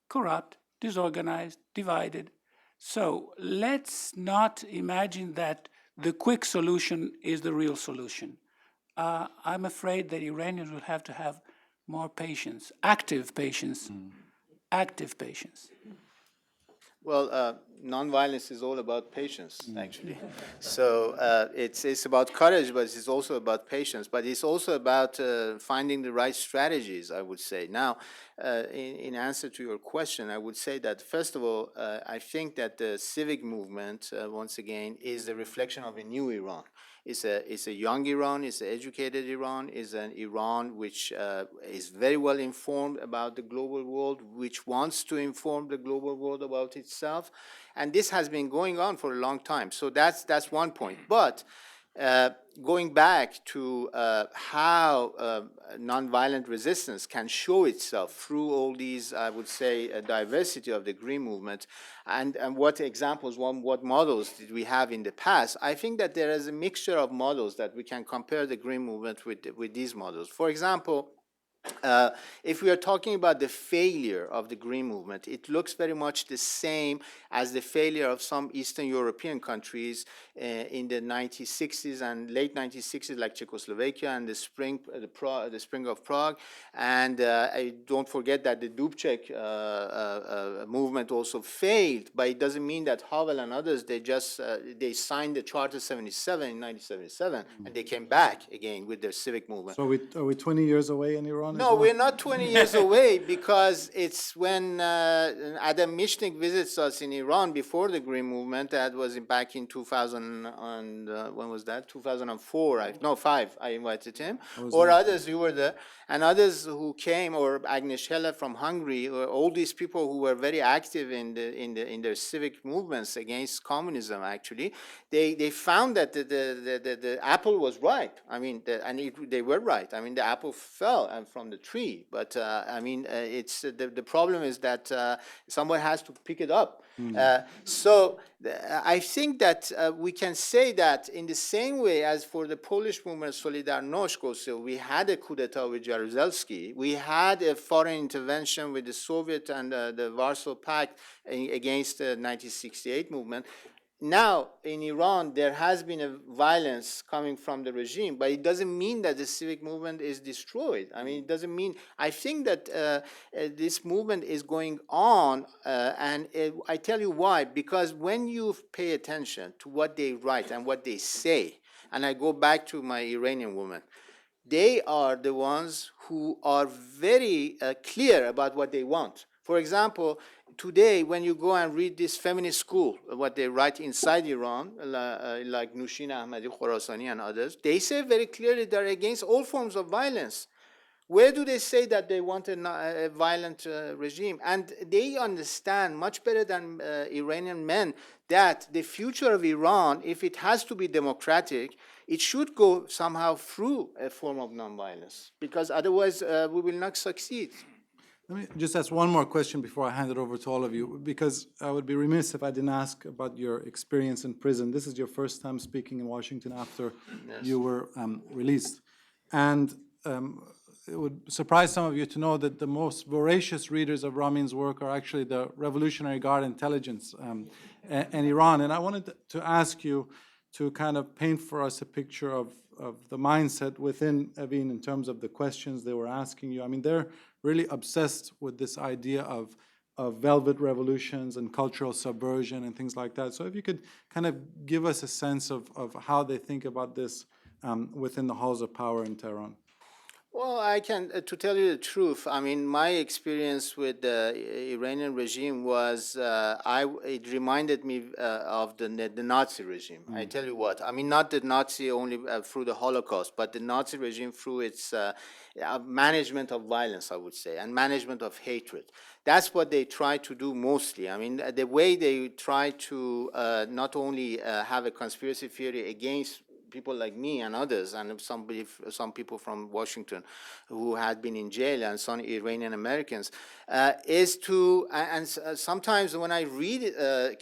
corrupt, disorganized, divided. So let's not imagine that the quick solution is the real solution. I'm afraid that Iranians will have to have more patience, active patience, active patience. Well, nonviolence is all about patience, actually. So it's about courage, but it's also about patience. But it's also about finding the right strategies, I would say. Now, in answer to your question, I would say that, first of all, I think that the civic movement, once again, is the reflection of a new Iran. It's a young Iran, it's an educated Iran, it's an Iran which is very well informed about the global world, which wants to inform the global world about itself. And this has been going on for a long time. So that's one point. But going back to how nonviolent resistance can show itself through all these, I would say, diversity of the Green Movement, and what examples, what models did we have in the past, I think that there is a mixture of models that we can compare the Green Movement with these models. For example, if we are talking about the failure of the Green Movement, it looks very much the same as the failure of some Eastern European countries in the 1960s and late 1960s, like Czechoslovakia and the spring of Prague. And I don't forget that the Dubček movement also failed, but it doesn't mean that Havel and others, they signed the Charter 77 in 1977, and they came back again with their civic movement. So are we 20 years away in Iran? No, we're not 20 years away, because it's when Adam Mishnik visits us in Iran before the Green Movement. That was back in 2000 and when was that? 2004. 5. I invited him, or others. You were there, and others who came, or Agnes Heller from Hungary, or all these people who were very active in their civic movements against communism. Actually, they found that the apple was ripe. I mean, they were right. I mean, the apple fell and from from the tree. But I mean, it's the problem is that someone has to pick it up. So I think that we can say that in the same way as for the Polish movement Solidarność, so we had a coup d'etat with Jaruzelski, we had a foreign intervention with the Soviet and the Warsaw Pact against the 1968 movement. Now, in Iran, there has been a violence coming from the regime, but it doesn't mean that the civic movement is destroyed. I mean, it doesn't mean, I think that this movement is going on, and I tell you why, because when you pay attention to what they write and what they say, and I go back to my Iranian woman, they are the ones who are very clear about what they want. For example, today, when you go and read this feminist school, what they write inside Iran, like Nushin Ahmadi Khorasani and others, they say very clearly they're against all forms of violence. Where do they say that they want a violent regime? And they understand much better than Iranian men that the future of Iran, if it has to be democratic, it should go somehow through a form of nonviolence, because otherwise we will not succeed. Let me just ask one more question before I hand it over to all of you, because I would be remiss if I didn't ask about your experience in prison. This is your first time speaking in Washington after you were released. And it would surprise some of you to know that the most voracious readers of Ramin's work are actually the Revolutionary Guard intelligence in Iran. And I wanted to ask you to kind of paint for us a picture of the mindset within Evin in terms of the questions they were asking you. I mean, they're really obsessed with this idea of velvet revolutions and cultural subversion and things like that. So if you could kind of give us a sense of how they think about this within the halls of power in Tehran. Well, I can, to tell you the truth, I mean, my experience with the Iranian regime was, it reminded me of the Nazi regime. I tell you what, I mean, not the Nazi only through the Holocaust, but the Nazi regime through its management of violence, I would say, and management of hatred. That's what they try to do mostly. I mean, the way they try to not only have a conspiracy theory against people like me and others, and some people from Washington who had been in jail, and some Iranian Americans, is to, and sometimes when I read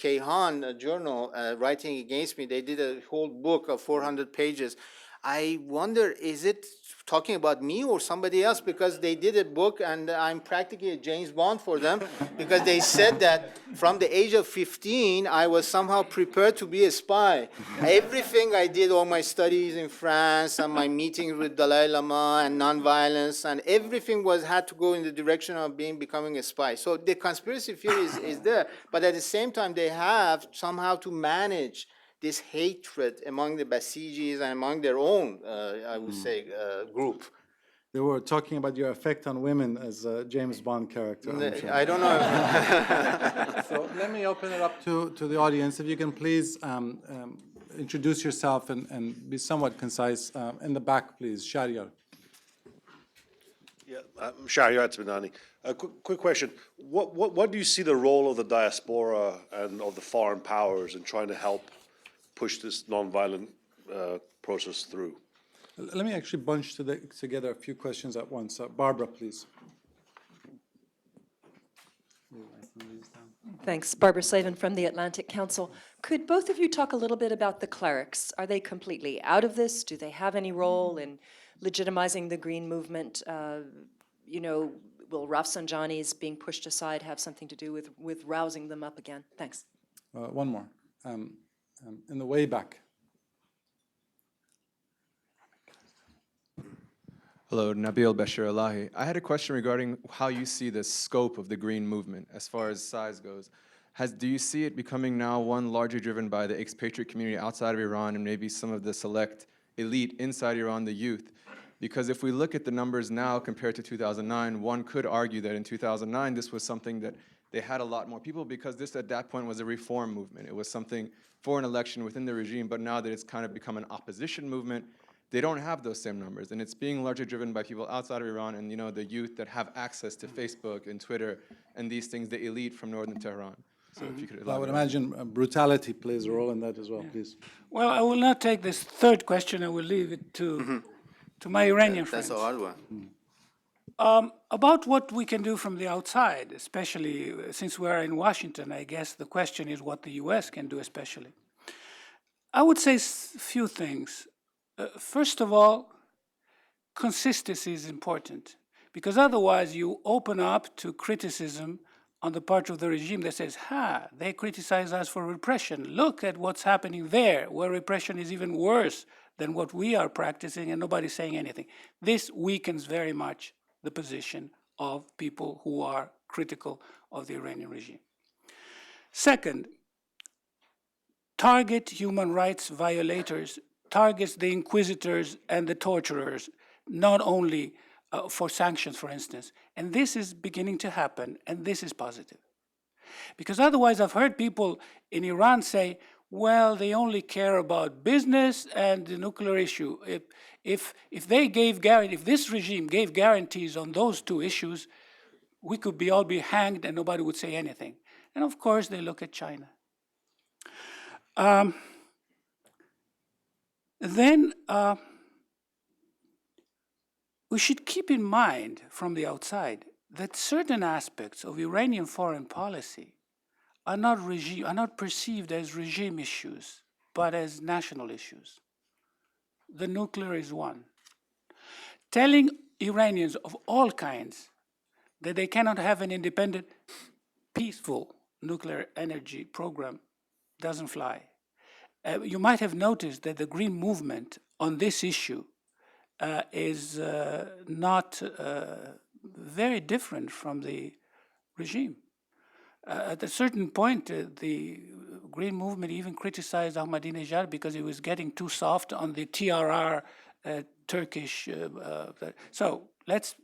Kayhan journal writing against me, they did a whole book of 400 pages. I wonder, is it talking about me or somebody else? Because they did a book, and I'm practically a James Bond for them, because they said that from the age of 15, I was somehow prepared to be a spy. Everything I did, all my studies in France and my meetings with Dalai Lama and nonviolence, and everything had to go in the direction of becoming a spy. So the conspiracy theory is there, but at the same time, they have somehow to manage this hatred among the Basijis and among their own, I would say, group. They were talking about your effect on women as a James Bond character. Sure. I don't know. So let me open it up to the audience. If you can please introduce yourself and be somewhat concise. In the back, please. Shahryar. Yeah, I'm Shahryar Tzminani. Quick question. What do you see the role of the diaspora and of the foreign powers in trying to help push this nonviolent process through? Let me actually bunch together a few questions at once. Barbara, please. Thanks. Barbara Slavin from the Atlantic Council. Could both of you talk a little bit about the clerics? Are they completely out of this? Do they have any role in legitimizing the Green Movement? Will Rafsanjani's being pushed aside have something to do with rousing them up again? Thanks. One more. In the way back. Hello, Nabil Bashir Alahi. I had a question regarding how you see the scope of the Green Movement as far as size goes. Do you see it becoming now one largely driven by the expatriate community outside of Iran and maybe some of the select elite inside Iran, the youth? Because if we look at the numbers now compared to 2009, one could argue that in 2009 this was something that they had a lot more people, because this at that point was a reform movement. It was something for an election within the regime, but now that it's kind of become an opposition movement, they don't have those same numbers, and it's being largely driven by people outside of Iran and the youth that have access to Facebook and Twitter and these things, the elite from northern Tehran. So if you could elaborate. I would imagine brutality plays a role in that as well, please. Well, I will not take this third question. I will leave it to my Iranian friends. That's a hard one. About what we can do from the outside, especially since we are in Washington, I guess the question is what the US can do especially. I would say a few things. First of all, consistency is important, because otherwise you open up to criticism on the part of the regime that says, they criticize us for repression. Look at what's happening there, where repression is even worse than what we are practicing and nobody's saying anything. This weakens very much the position of people who are critical of the Iranian regime. Second, target human rights violators, targets the inquisitors and the torturers, not only for sanctions, for instance. And this is beginning to happen, and this is positive. Because otherwise I've heard people in Iran say, well, they only care about business and the nuclear issue. If this regime gave guarantees on those two issues, we could all be hanged and nobody would say anything. And of course, they look at China. Then we should keep in mind from the outside that certain aspects of Iranian foreign policy are not perceived as regime issues, but as national issues. The nuclear is one. Telling Iranians of all kinds that they cannot have an independent, peaceful nuclear energy program doesn't fly. You might have noticed that the Green Movement on this issue is not very different from the regime. At a certain point, the Green Movement even criticized Ahmadinejad because he was getting too soft on the TRR Turkish. So let's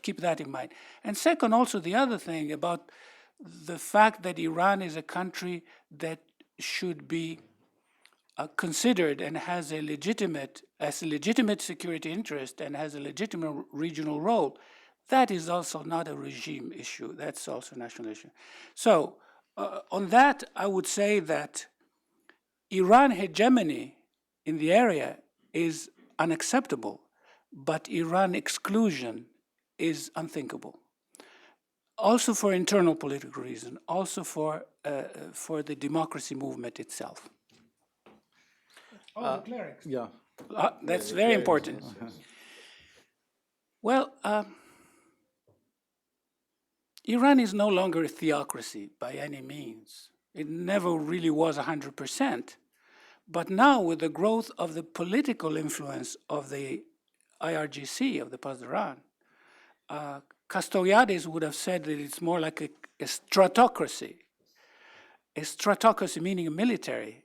keep that in mind. And second, also the other thing about the fact that Iran is a country that should be considered and has a legitimate security interest and has a legitimate regional role, that is also not a regime issue. That's also a national issue. So on that, I would say that Iran hegemony in the area is unacceptable, but Iran exclusion is unthinkable. Also for internal political reasons, also for the democracy movement itself. The clerics. Yeah. That's very important. Well, Iran is no longer a theocracy by any means. It never really was 100%. But now with the growth of the political influence of the IRGC, of the Pasdaran, Castoriadis would have said that it's more like a stratocracy. A stratocracy meaning a military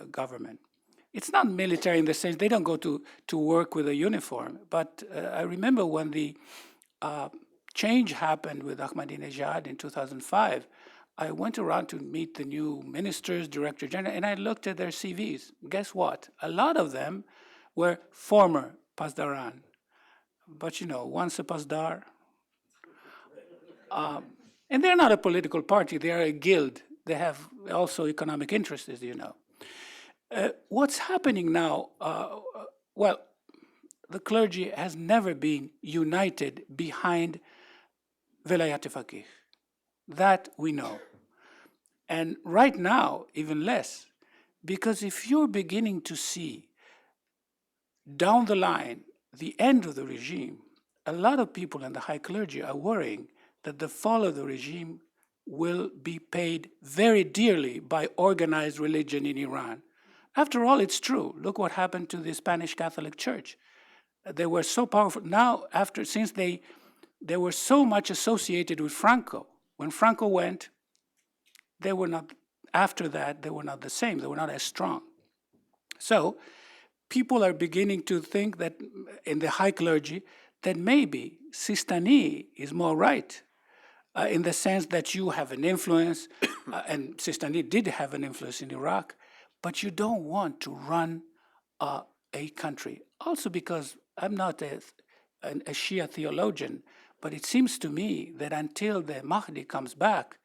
government. It's not military in the sense they don't go to work with a uniform. But I remember when the change happened with Ahmadinejad in 2005, I went around to meet the new ministers, director general, and I looked at their CVs. Guess what? A lot of them were former Pasdaran. But once a Pasdar. And they're not a political party, they are a guild. They have also economic interests, as you know. What's happening now, well, the clergy has never been united behind Velayat Faqih. That we know. And right now, even less, because if you're beginning to see down the line the end of the regime, a lot of people in the high clergy are worrying that the fall of the regime will be paid very dearly by organized religion in Iran. After all, it's true. Look what happened to the Spanish Catholic Church. They were so powerful. Now, since they were so much associated with Franco, when Franco went, they were not, after that, they were not the same. They were not as strong. So people are beginning to think that in the high clergy, that maybe Sistani is more right in the sense that you have an influence, and Sistani did have an influence in Iraq, but you don't want to run a country. Also because I'm not a Shia theologian, but it seems to me that until the Mahdi comes back,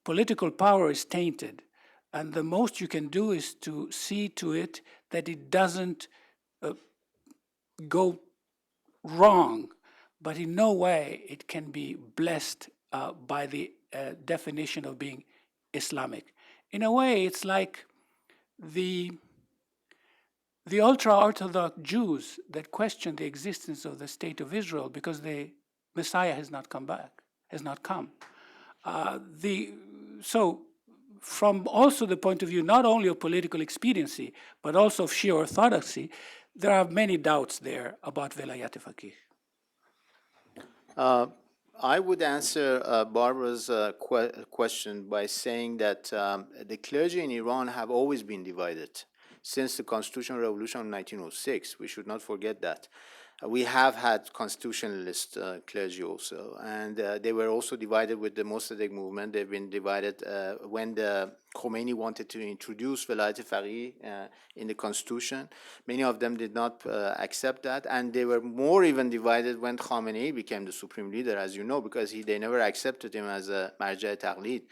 political power is tainted. And the most you can do is to see to it that it doesn't go wrong but in no way it can be blessed by the definition of being Islamic. In a way, it's like the ultra-Orthodox Jews that question the existence of the state of Israel because the Messiah has not come back, has not come. So from also the point of view not only of political expediency, but also of sheer orthodoxy, there are many doubts there about Velayat Faqih. I would answer Barbara's question by saying that the clergy in Iran have always been divided since the Constitutional Revolution of 1906. We should not forget that. We have had constitutionalist clergy also, and they were also divided with the Mossadegh movement. They've been divided when the Khomeini wanted to introduce Velayat Faqih in the constitution. Many of them did not accept that, and they were more even divided when Khamenei became the supreme leader, as you know, because they never accepted him as a marja taqlid.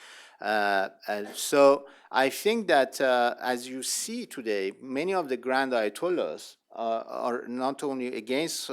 So I think that as you see today, many of the grand ayatollahs are not only against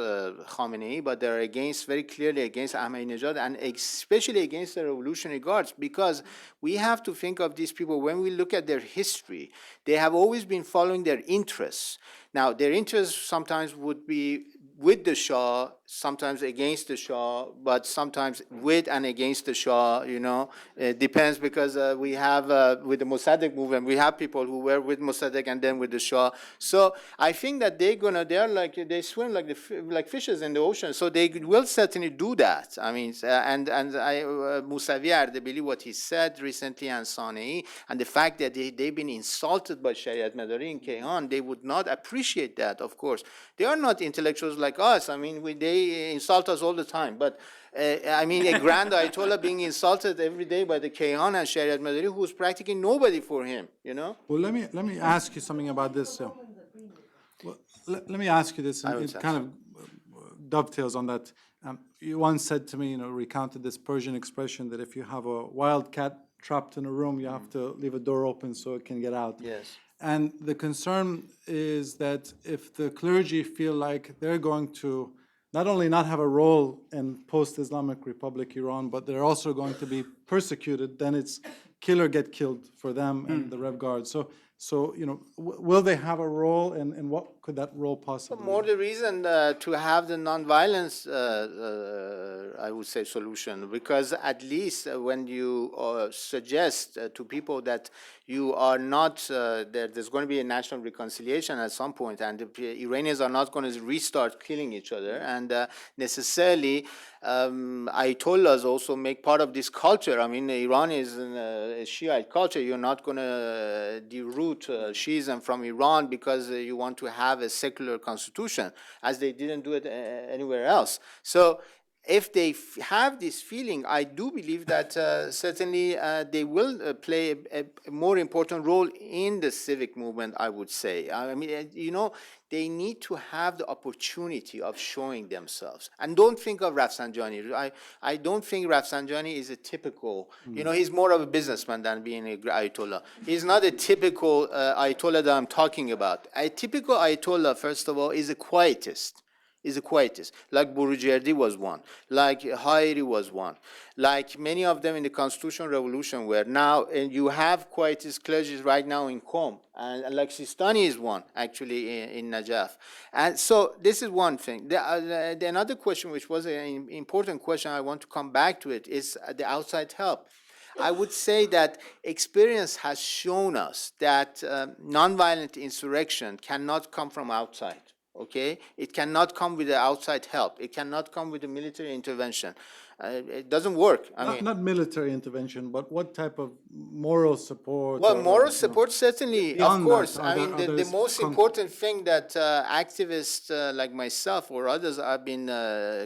Khamenei, but they're against, very clearly against Ahmadinejad, and especially against the Revolutionary Guards, because we have to think of these people, when we look at their history, they have always been following their interests. Now, their interests sometimes would be with the Shah, sometimes against the Shah, but sometimes with and against the Shah, you know. It depends, because we have, with the Mossadegh movement, we have people who were with Mossadegh and then with the Shah. So I think that they swim like fishes in the ocean. So they will certainly do that. I mean, Mousavi Ardebili, what he said recently, and Sanei, and the fact that they've been insulted by Shariat Madari in Kayhan, they would not appreciate that, of course. They are not intellectuals like us. I mean, they insult us all the time. But I mean, a grand Ayatollah being insulted every day by the Kayhan and Shariat Madari, who's practically nobody for him, you know? Well, let me ask you something about this. Well, let me ask you this, and it kind of dovetails on that. You once said to me, recounted this Persian expression that if you have a wild cat trapped in a room, you have to leave a door open so it can get out. Yes. And the concern is that if the clergy feel like they're going to not only not have a role in post-Islamic Republic Iran, but they're also going to be persecuted, then it's kill or get killed for them and the Rev Guard. So will they have a role, and what could that role possibly be? More the reason to have the non-violence, I would say, solution, because at least when you suggest to people that you are not, there's going to be a national reconciliation at some point, and the Iranians are not going to restart killing each other, and necessarily Ayatollahs also make part of this culture. I mean, Iran is a Shiite culture. You're not going to deroot Shiism from Iran because you want to have a secular constitution, as they didn't do it anywhere else. So if they have this feeling, I do believe that certainly they will play a more important role in the civic movement, I would say. I mean, they need to have the opportunity of showing themselves. And don't think of Rafsanjani. I don't think Rafsanjani is a typical, he's more of a businessman than being an Ayatollah. He's not a typical Ayatollah that I'm talking about. A typical Ayatollah, first of all, is a quietist. Like Borujerdi was one, like Hairi was one, like many of them in the Constitutional Revolution were. Now, and you have quietist clergy right now in Qom, and like Sistani is one, actually, in Najaf. And so this is one thing. The another question, which was an important question, I want to come back to it, is the outside help. I would say that experience has shown us that nonviolent insurrection cannot come from outside. Okay, it cannot come with the outside help. It cannot come with a military intervention. It doesn't work. Not military intervention, but what type of moral support? Well, moral support, certainly, of course. I mean, the most important thing that activists like myself or others have been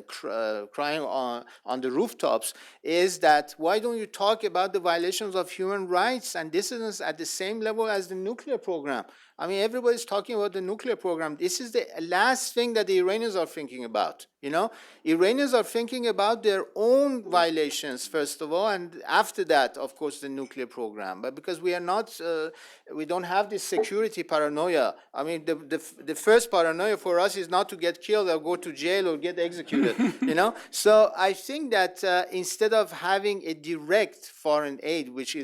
crying on the rooftops is that why don't you talk about the violations of human rights and dissidents at the same level as the nuclear program? I mean, everybody's talking about the nuclear program. This is the last thing that the Iranians are thinking about. You know, Iranians are thinking about their own violations first of all, and after that, of course, the nuclear program. But because we are not, we don't have this security paranoia. I mean, the first paranoia for us is not to get killed or go to jail or get executed. You know, so I think that instead of having a direct foreign aid, which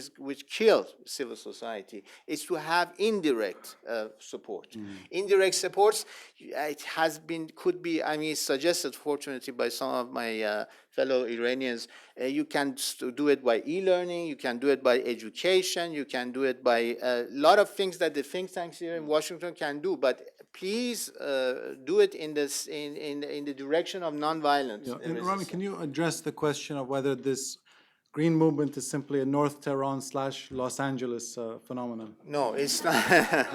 kills civil society, is to have indirect support. Indirect supports, it has been, could be, I mean, suggested, fortunately, by some of my fellow Iranians. You can do it by e-learning, you can do it by education, you can do it by a lot of things that the think tanks here in Washington can do, but please do it in the direction of nonviolence. Yeah. And Rami, can you address the question of whether this green movement is simply a North Tehran / Los Angeles phenomenon? No, it's not.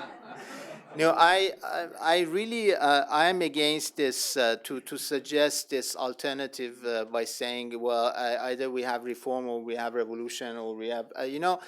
No, I really I am against this to suggest this alternative by saying, well, either we have reform or we have revolution or we have, you know,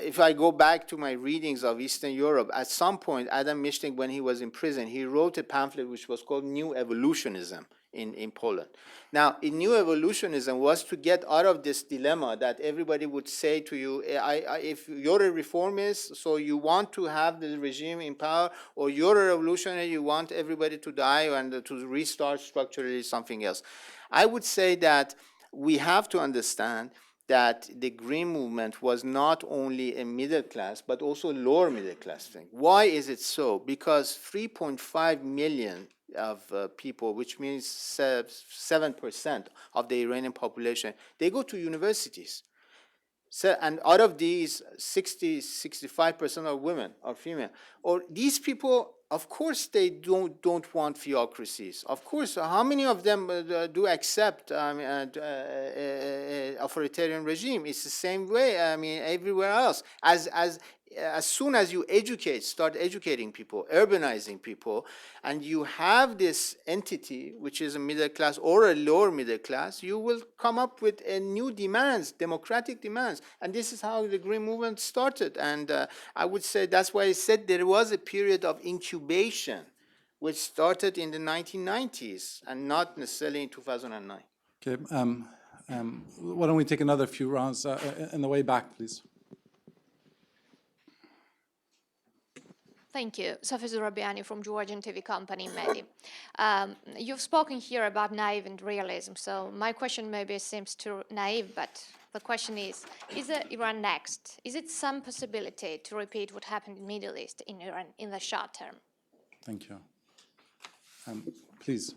if I go back to my readings of Eastern Europe, at some point, Adam Michnik, when he was in prison, he wrote a pamphlet which was called New Evolutionism in Poland. Now, in New Evolutionism was to get out of this dilemma that everybody would say to you, if you're a reformist, so you want to have the regime in power, or you're a revolutionary, you want everybody to die and to restart structurally something else. I would say that we have to understand that the Green Movement was not only a middle class, but also lower middle class thing. Why is it so? Because 3.5 million of people, which means 7% of the Iranian population, they go to universities. So, and out of these, 65% are women, are female. Or these people, of course, they don't want theocracies. Of course, how many of them do accept authoritarian regime? It's the same way, I mean, everywhere else. As soon as you start educating people, urbanizing people, and you have this entity, which is a middle class or a lower middle class, you will come up with new demands, democratic demands. And this is how the Green Movement started. And I would say that's why I said there was a period of incubation, which started in the 1990s and not necessarily in 2009. Okay. Why don't we take another few rounds in the way back, please? Thank you. Safia Zurabiani from Georgian TV company, Mehdi. You've spoken here about naive and realism, so my question maybe seems too naive, but the question is Iran next? Is it some possibility to repeat what happened in the Middle East in Iran in the short term? Thank you. Please.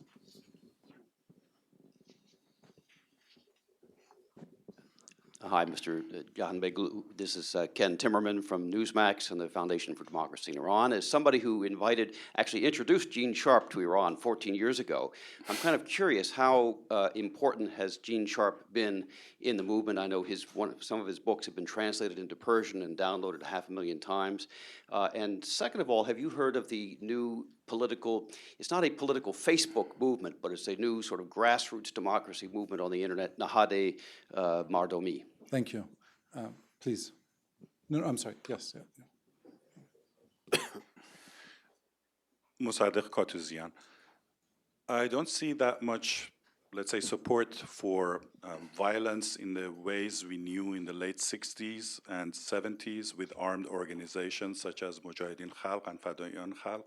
Hi, Mr. Jahanbeglou. This is Ken Timmerman from Newsmax and the Foundation for Democracy in Iran. As somebody who actually introduced Gene Sharp to Iran 14 years ago, I'm kind of curious how important has Gene Sharp been in the movement? I know some of his books have been translated into Persian and downloaded 500,000 times. And second of all, have you heard of the new it's not a political Facebook movement, but it's a new sort of grassroots democracy movement on the internet, Nahade Mardomi? Thank you. Please. No, I'm sorry. Yes. Yeah. Mossadegh Katuzian. I don't see that much, let's say, support for violence in the ways we knew in the late 60s and 70s with armed organizations such as Mujahideen Khalq and Fadayan Khalq.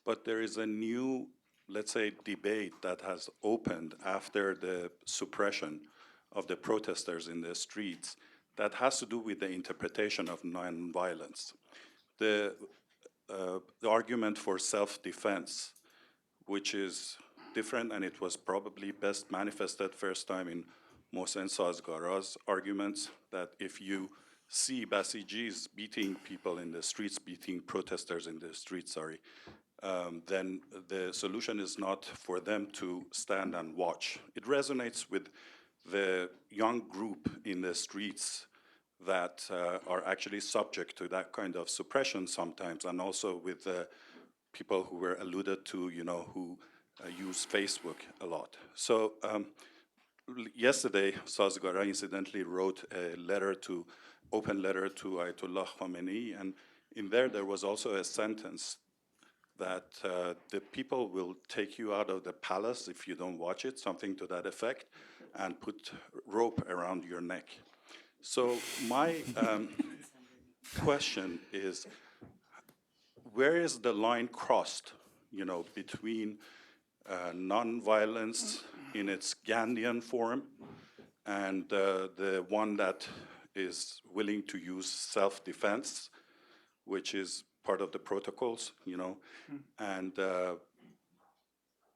But there is a new, let's say, debate that has opened after the suppression of the protesters in the streets that has to do with the interpretation of nonviolence. The argument for self-defense, which is different, and it was probably best manifested first time in Mohsen Sazgara's arguments, that if you see Basijis beating people in the streets, beating protesters in the streets, then the solution is not for them to stand and watch. It resonates with the young group in the streets that are actually subject to that kind of suppression sometimes, and also with the people who were alluded to, who use Facebook a lot. So yesterday, Sazgara incidentally wrote a open letter to Ayatollah Khamenei, and in there was also a sentence that the people will take you out of the palace if you don't watch it, something to that effect, and put rope around your neck. So my question is, where is the line crossed, between non-violence in its Gandhian form and the one that is willing to use self-defense, which is part of the protocols, and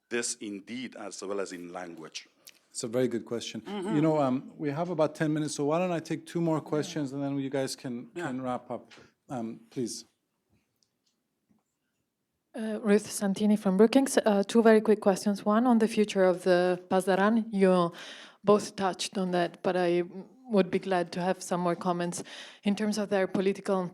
this indeed as well as in language? It's a very good question. We have about 10 minutes, so why don't I take 2 more questions and then you guys can wrap up. Please. Ruth Santini from Brookings. 2 very quick questions. One on the future of the Pasdaran. You both touched on that, but I would be glad to have some more comments in terms of their political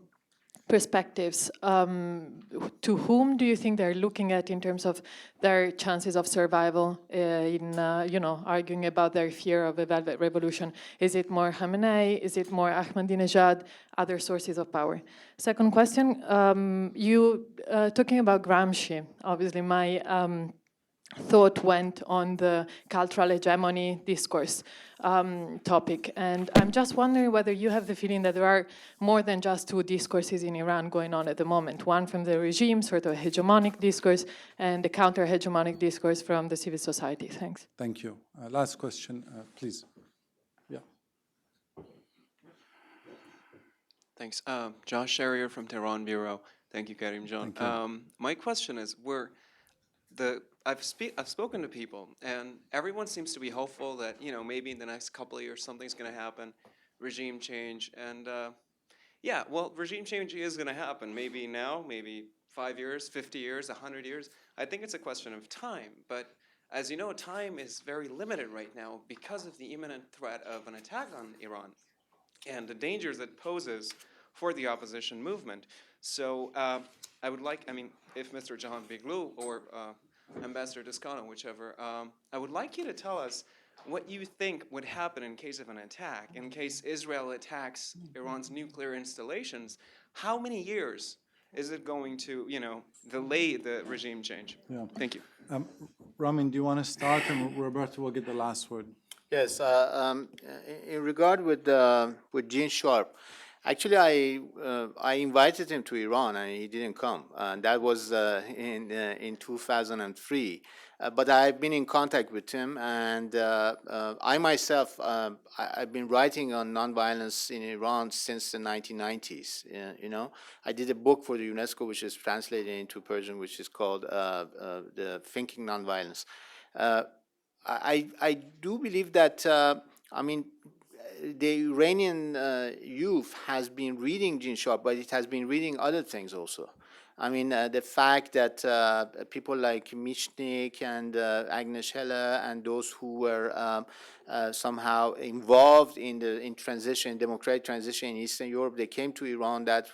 perspectives. To whom do you think they're looking at in terms of their chances of survival in, arguing about their fear of a velvet revolution? Is it more Khamenei? Is it more Ahmadinejad? Other sources of power? Second question, you talking about Gramsci, obviously my thought went on the cultural hegemony discourse topic. And I'm just wondering whether you have the feeling that there are more than just 2 discourses in Iran going on at the moment. One from the regime, sort of hegemonic discourse, and the counter-hegemonic discourse from the civil society. Thanks. Thank you. Last question, please. Yeah. Thanks. Josh Sherrier from Tehran Bureau. Thank you, Karim John. My question is, I've spoken to people, and everyone seems to be hopeful that, maybe in the next couple of years something's going to happen, regime change, and regime change is going to happen. Maybe now, maybe 5 years, 50 years, 100 years. I think it's a question of time, but as you know, time is very limited right now because of the imminent threat of an attack on Iran and the dangers it poses for the opposition movement. So I would like, if Mr. Jahan Beglou or Ambassador Toscano, whichever, I would like you to tell us what you think would happen in case of an attack, in case Israel attacks Iran's nuclear installations. How many years is it going to, delay the regime change? Yeah. Thank you. Ramin, do you want to start, and Roberto will get the last word? Yes, in regard with Gene Sharp, actually I invited him to Iran and he didn't come. And that was in 2003. But I've been in contact with him, and I myself, I've been writing on nonviolence in Iran since the 1990s. I did a book for the UNESCO, which is translated into Persian, which is called the Thinking Nonviolence. I do believe that, the Iranian youth has been reading Gene Sharp, but it has been reading other things also. The fact that people like Michnik and Agnes Heller and those who were somehow involved in democratic transition in Eastern Europe, they came to Iran. That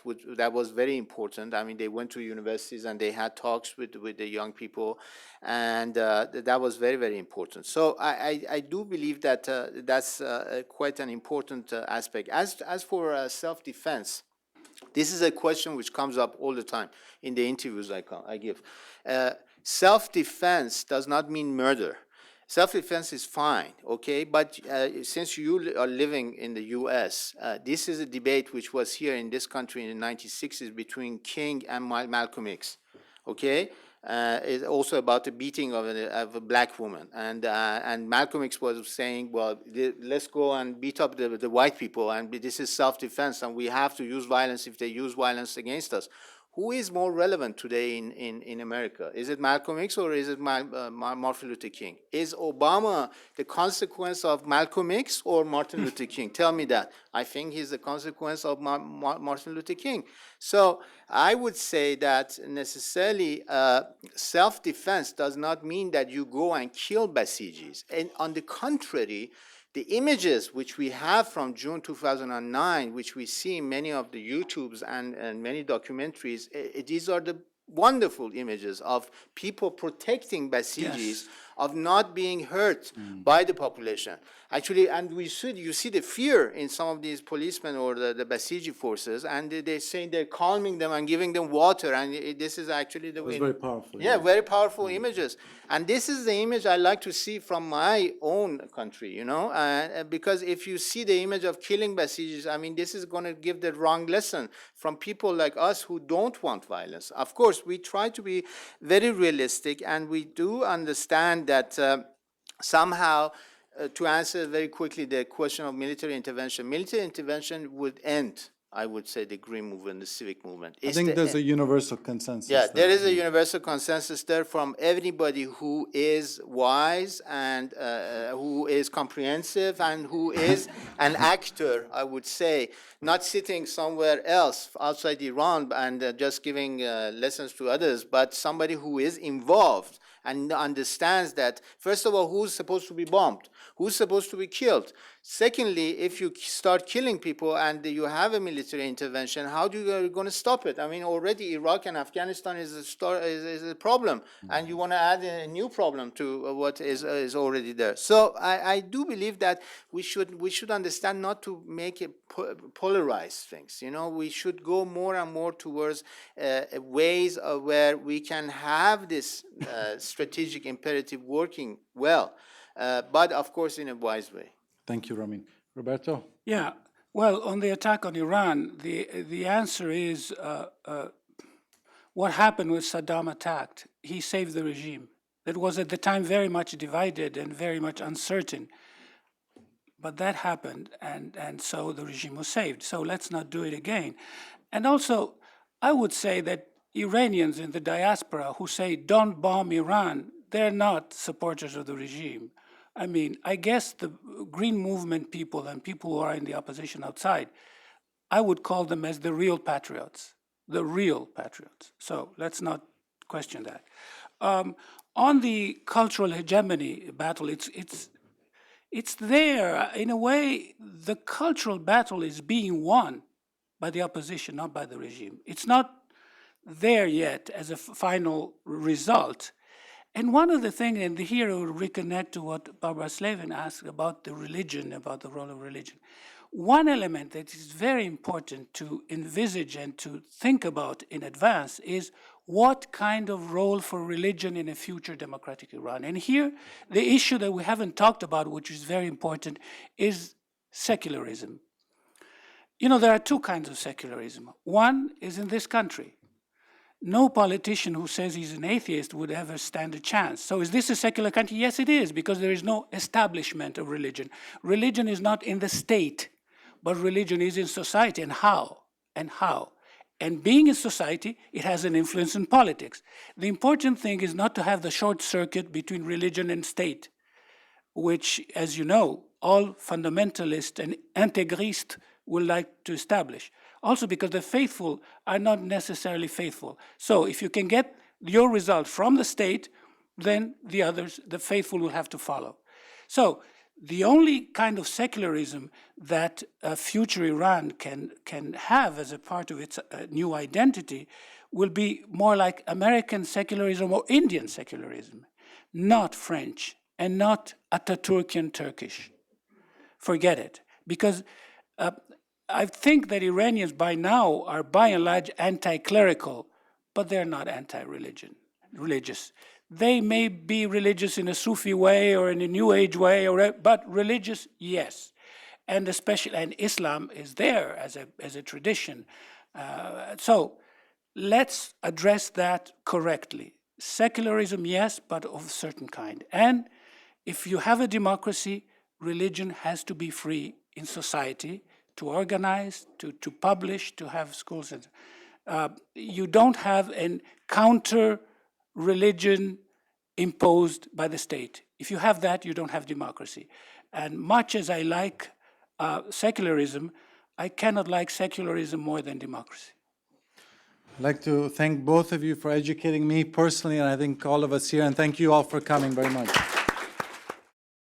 was very important. They went to universities and they had talks with the young people, and that was very, very important. So I do believe that that's quite an important aspect. As for self-defense, this is a question which comes up all the time in the interviews I give. Self-defense does not mean murder. Self-defense is fine, okay? But since you are living in the U.S., this is a debate which was here in this country in the 1960s between King and Malcolm X, okay? It's also about the beating of a black woman. And Malcolm X was saying, well, let's go and beat up the white people, and this is self-defense, and we have to use violence if they use violence against us. Who is more relevant today in America? Is it Malcolm X or is it Martin Luther King? Is Obama the consequence of Malcolm X or Martin Luther King? Tell me that. I think he's the consequence of Martin Luther King. So I would say that necessarily self-defense does not mean that you go and kill Basijis. And on the contrary, the images which we have from June 2009, which we see in many of the YouTubes and many documentaries, these are the wonderful images of people protecting Basijis of not being hurt by the population. Actually, and you see the fear in some of these policemen or the Basiji forces, and they're saying they're calming them and giving them water, and this is actually the way. It's very powerful. Yeah, very powerful images. And this is the image I like to see from my own country, you know, because if you see the image of killing Basijis, I mean, this is going to give the wrong lesson from people like us who don't want violence. Of course, we try to be very realistic, and we do understand that somehow, to answer very quickly the question of military intervention would end, I would say, the green movement, the civic movement. I think there's a universal consensus. Yeah, there there. is a universal consensus there from everybody who is wise and who is comprehensive and who is an actor, I would say, not sitting somewhere else outside Iran and just giving lessons to others, but somebody who is involved and understands that, first of all, who's supposed to be bombed? Who's supposed to be killed? Secondly, if you start killing people and you have a military intervention, how are you going to stop it? I mean, already Iraq and Afghanistan is a problem, and you want to add a new problem to what is already there. So I do believe that we should understand not to make it polarize things. You know, we should go more and more towards ways of where we can have this strategic imperative working well, but of course in a wise way. Thank you, Ramin. Roberto? Yeah, well, on the attack on Iran, the answer is what happened when Saddam attacked. He saved the regime. That was at the time very much divided and very much uncertain. But that happened, and so the regime was saved. So let's not do it again. And also, I would say that Iranians in the diaspora who say, don't bomb Iran, they're not supporters of the regime. I mean, I guess the Green Movement people and people who are in the opposition outside, I would call them as the real patriots, the real patriots. So let's not question that. On the cultural hegemony battle, it's there. In a way, the cultural battle is being won by the opposition, not by the regime. It's not there yet as a final result. And one of the things, and here I will reconnect to what Barbara Slavin asked about the religion, about the role of religion. One element that is very important to envisage and to think about in advance is what kind of role for religion in a future democratic Iran. And here, the issue that we haven't talked about, which is very important, is secularism. You know, there are two kinds of secularism. One is in this country. No politician who says he's an atheist would ever stand a chance. So is this a secular country? Yes, it is, because there is no establishment of religion. Religion is not in the state, but religion is in society. And how? And how? And being in society, it has an influence in politics. The important thing is not to have the short circuit between religion and state, which, as you know, all fundamentalists and integrists would like to establish. Also because the faithful are not necessarily faithful. So if you can get your result from the state, then the others, the faithful, will have to follow. So the only kind of secularism that a future Iran can have as a part of its new identity will be more like American secularism or Indian secularism, not French and not Atatürkian Turkish. Forget it. Because I think that Iranians by now are by and large anti-clerical, but they're not anti-religious. They may be religious in a Sufi way or in a New Age way, but religious, yes. And especially, and Islam is there as a tradition. So let's address that correctly. Secularism, yes, but of a certain kind. And if you have a democracy, religion has to be free in society, to organize, to publish, to have schools. You don't have a counter-religion imposed by the state. If you have that, you don't have democracy. And much as I like secularism, I cannot like secularism more than democracy. I'd like to thank both of you for educating me personally, and I think all of us here, and thank you all for coming very much.